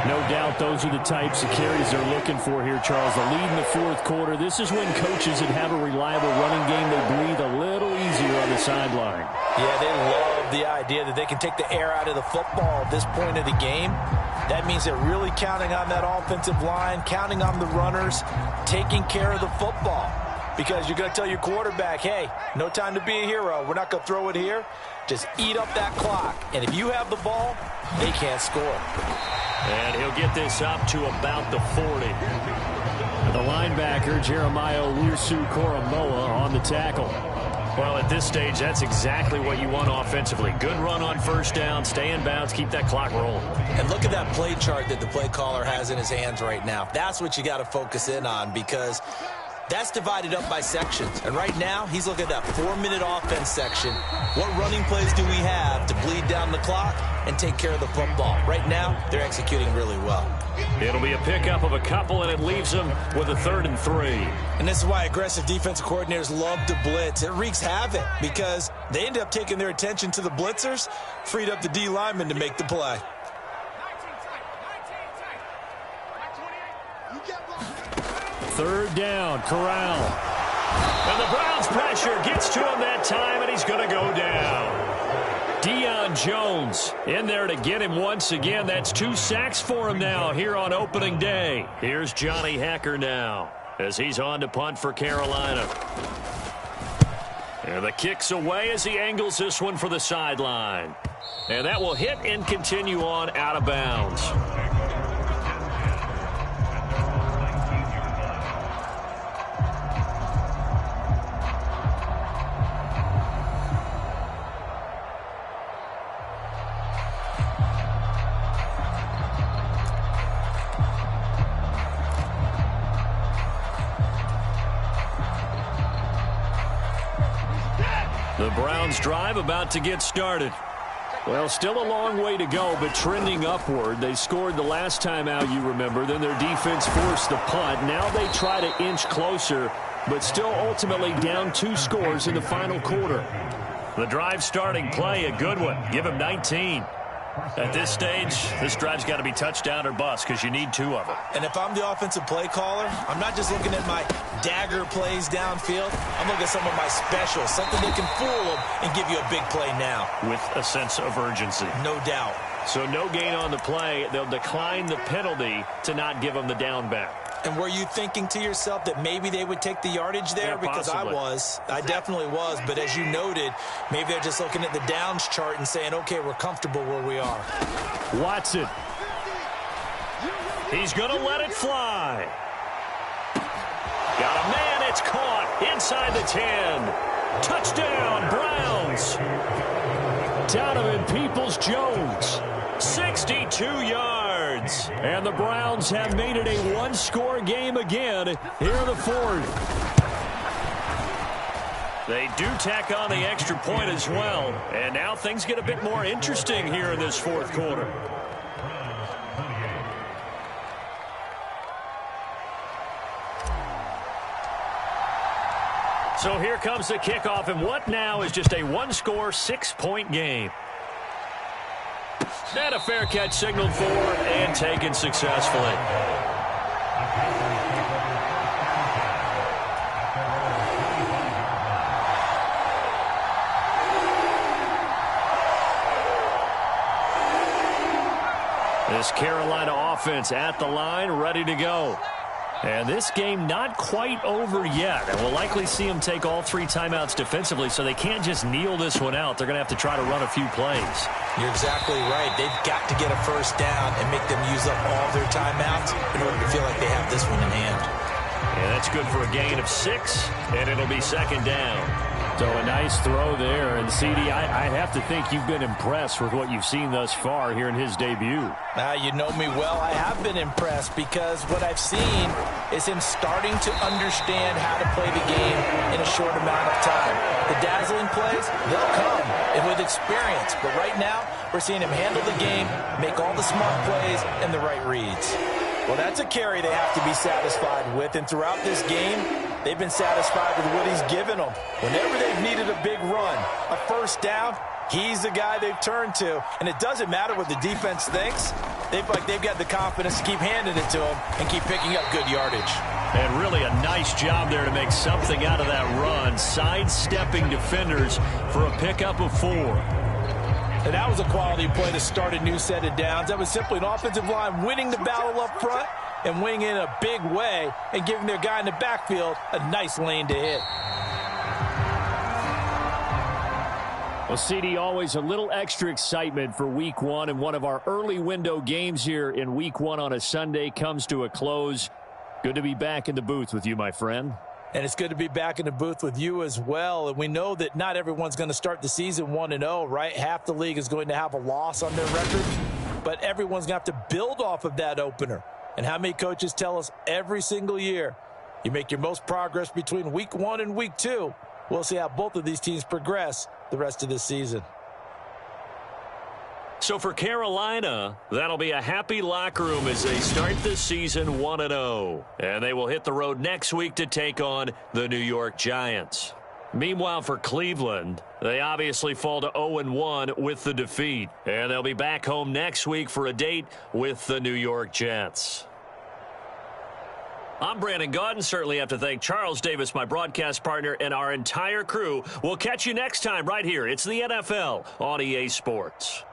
No doubt those are the types of carries they're looking for here, Charles. The lead in the fourth quarter. This is when coaches that have a reliable running game, they breathe a little easier on the sideline. Yeah, they love the idea that they can take the air out of the football at this point of the game. That means they're really counting on that offensive line, counting on the runners, taking care of the football. Because you're going to tell your quarterback, hey, no time to be a hero. We're not going to throw it here. Just eat up that clock. And if you have the ball, they can't score. And he'll get this up to about the 40. The linebacker, Jeremiah Owusu-Koramoah, on the tackle. Well, at this stage, that's exactly what you want offensively. Good run on first down, stay in bounds, keep that clock rolling. And look at that play chart that the play caller has in his hands right now. That's what you got to focus in on, because that's divided up by sections. And right now, he's looking at that 4-minute offense section. What running plays do we have to bleed down the clock and take care of the football? Right now, they're executing really well. It'll be a pickup of a couple, and it leaves them with a 3rd and 3. And this is why aggressive defensive coordinators love to blitz. It wreaks havoc because they end up taking their attention to the blitzers, freed up the D lineman to make the play. Third down, Corral. And the Browns' pressure gets to him that time, and he's going to go down. Deion Jones in there to get him once again. That's 2 sacks for him now here on opening day. Here's Johnny Hekker now as he's on to punt for Carolina. And the kick's away as he angles this one for the sideline. And that will hit and continue on out of bounds. The Browns drive about to get started. Well, still a long way to go, but trending upward. They scored the last time out, you remember. Then their defense forced the punt. Now they try to inch closer, but still ultimately down 2 scores in the final quarter. The drive starting play, a good one. Give him 19. At this stage, this drive's got to be touchdown or bust because you need 2 of them. And if I'm the offensive play caller, I'm not just looking at my dagger plays downfield. I'm looking at some of my specials, something that can fool them and give you a big play now. With a sense of urgency. No doubt. So no gain on the play. They'll decline the penalty to not give them the down back. And were you thinking to yourself that maybe they would take the yardage there? Yeah, because possibly. I definitely was. But as you noted, maybe they're just looking at the downs chart and saying, okay, we're comfortable where we are. Watson. He's going to let it fly. Got a man, it's caught inside the 10. Touchdown, Browns. Donovan Peoples-Jones. 62 yards. And the Browns have made it a 1-score game again here in the 4th. They do tack on the extra point as well. And now things get a bit more interesting here in this 4th quarter. So here comes the kickoff, and what now is just a 1-score, 6-point game. And a fair catch signaled for and taken successfully. This Carolina offense at the line, ready to go. And this game not quite over yet. And we'll likely see them take all 3 timeouts defensively, so they can't just kneel this one out. They're going to have to try to run a few plays. You're exactly right. They've got to get a first down and make them use up all their timeouts in order to feel like they have this one in hand. And that's good for a gain of 6, and it'll be 2nd down. So a nice throw there. And, CD, I'd have to think you've been impressed with what you've seen thus far here in his debut. You know me well. I have been impressed because what I've seen is him starting to understand how to play the game in a short amount of time. The dazzling plays, they'll come and with experience. But right now, we're seeing him handle the game, make all the smart plays, and the right reads. Well, that's a carry they have to be satisfied with. And throughout this game, they've been satisfied with what he's given them. Whenever they've needed a big run, a first down, he's the guy they've turned to. And it doesn't matter what the defense thinks. They've got the confidence to keep handing it to him and keep picking up good yardage. And really a nice job there to make something out of that run, sidestepping defenders for a pickup of 4. And that was a quality play to start a new set of downs. That was simply an offensive line winning the battle up front and winning in a big way and giving their guy in the backfield a nice lane to hit. Well, CD, always a little extra excitement for Week 1, and one of our early window games here in Week 1 on a Sunday comes to a close. Good to be back in the booth with you, my friend. And it's good to be back in the booth with you as well. And we know that not everyone's going to start the season 1-0, right? Half the league is going to have a loss on their record, but everyone's going to have to build off of that opener. And how many coaches tell us every single year, you make your most progress between Week 1 and Week 2. We'll see how both of these teams progress the rest of this season. So for Carolina, that'll be a happy locker room as they start this season 1-0. And they will hit the road next week to take on the New York Giants. Meanwhile, for Cleveland, they obviously fall to 0-1 with the defeat. And they'll be back home next week for a date with the New York Jets. I'm Brandon Gaudin. Certainly have to thank Charles Davis, my broadcast partner, and our entire crew. We'll catch you next time right here. It's the NFL on EA Sports.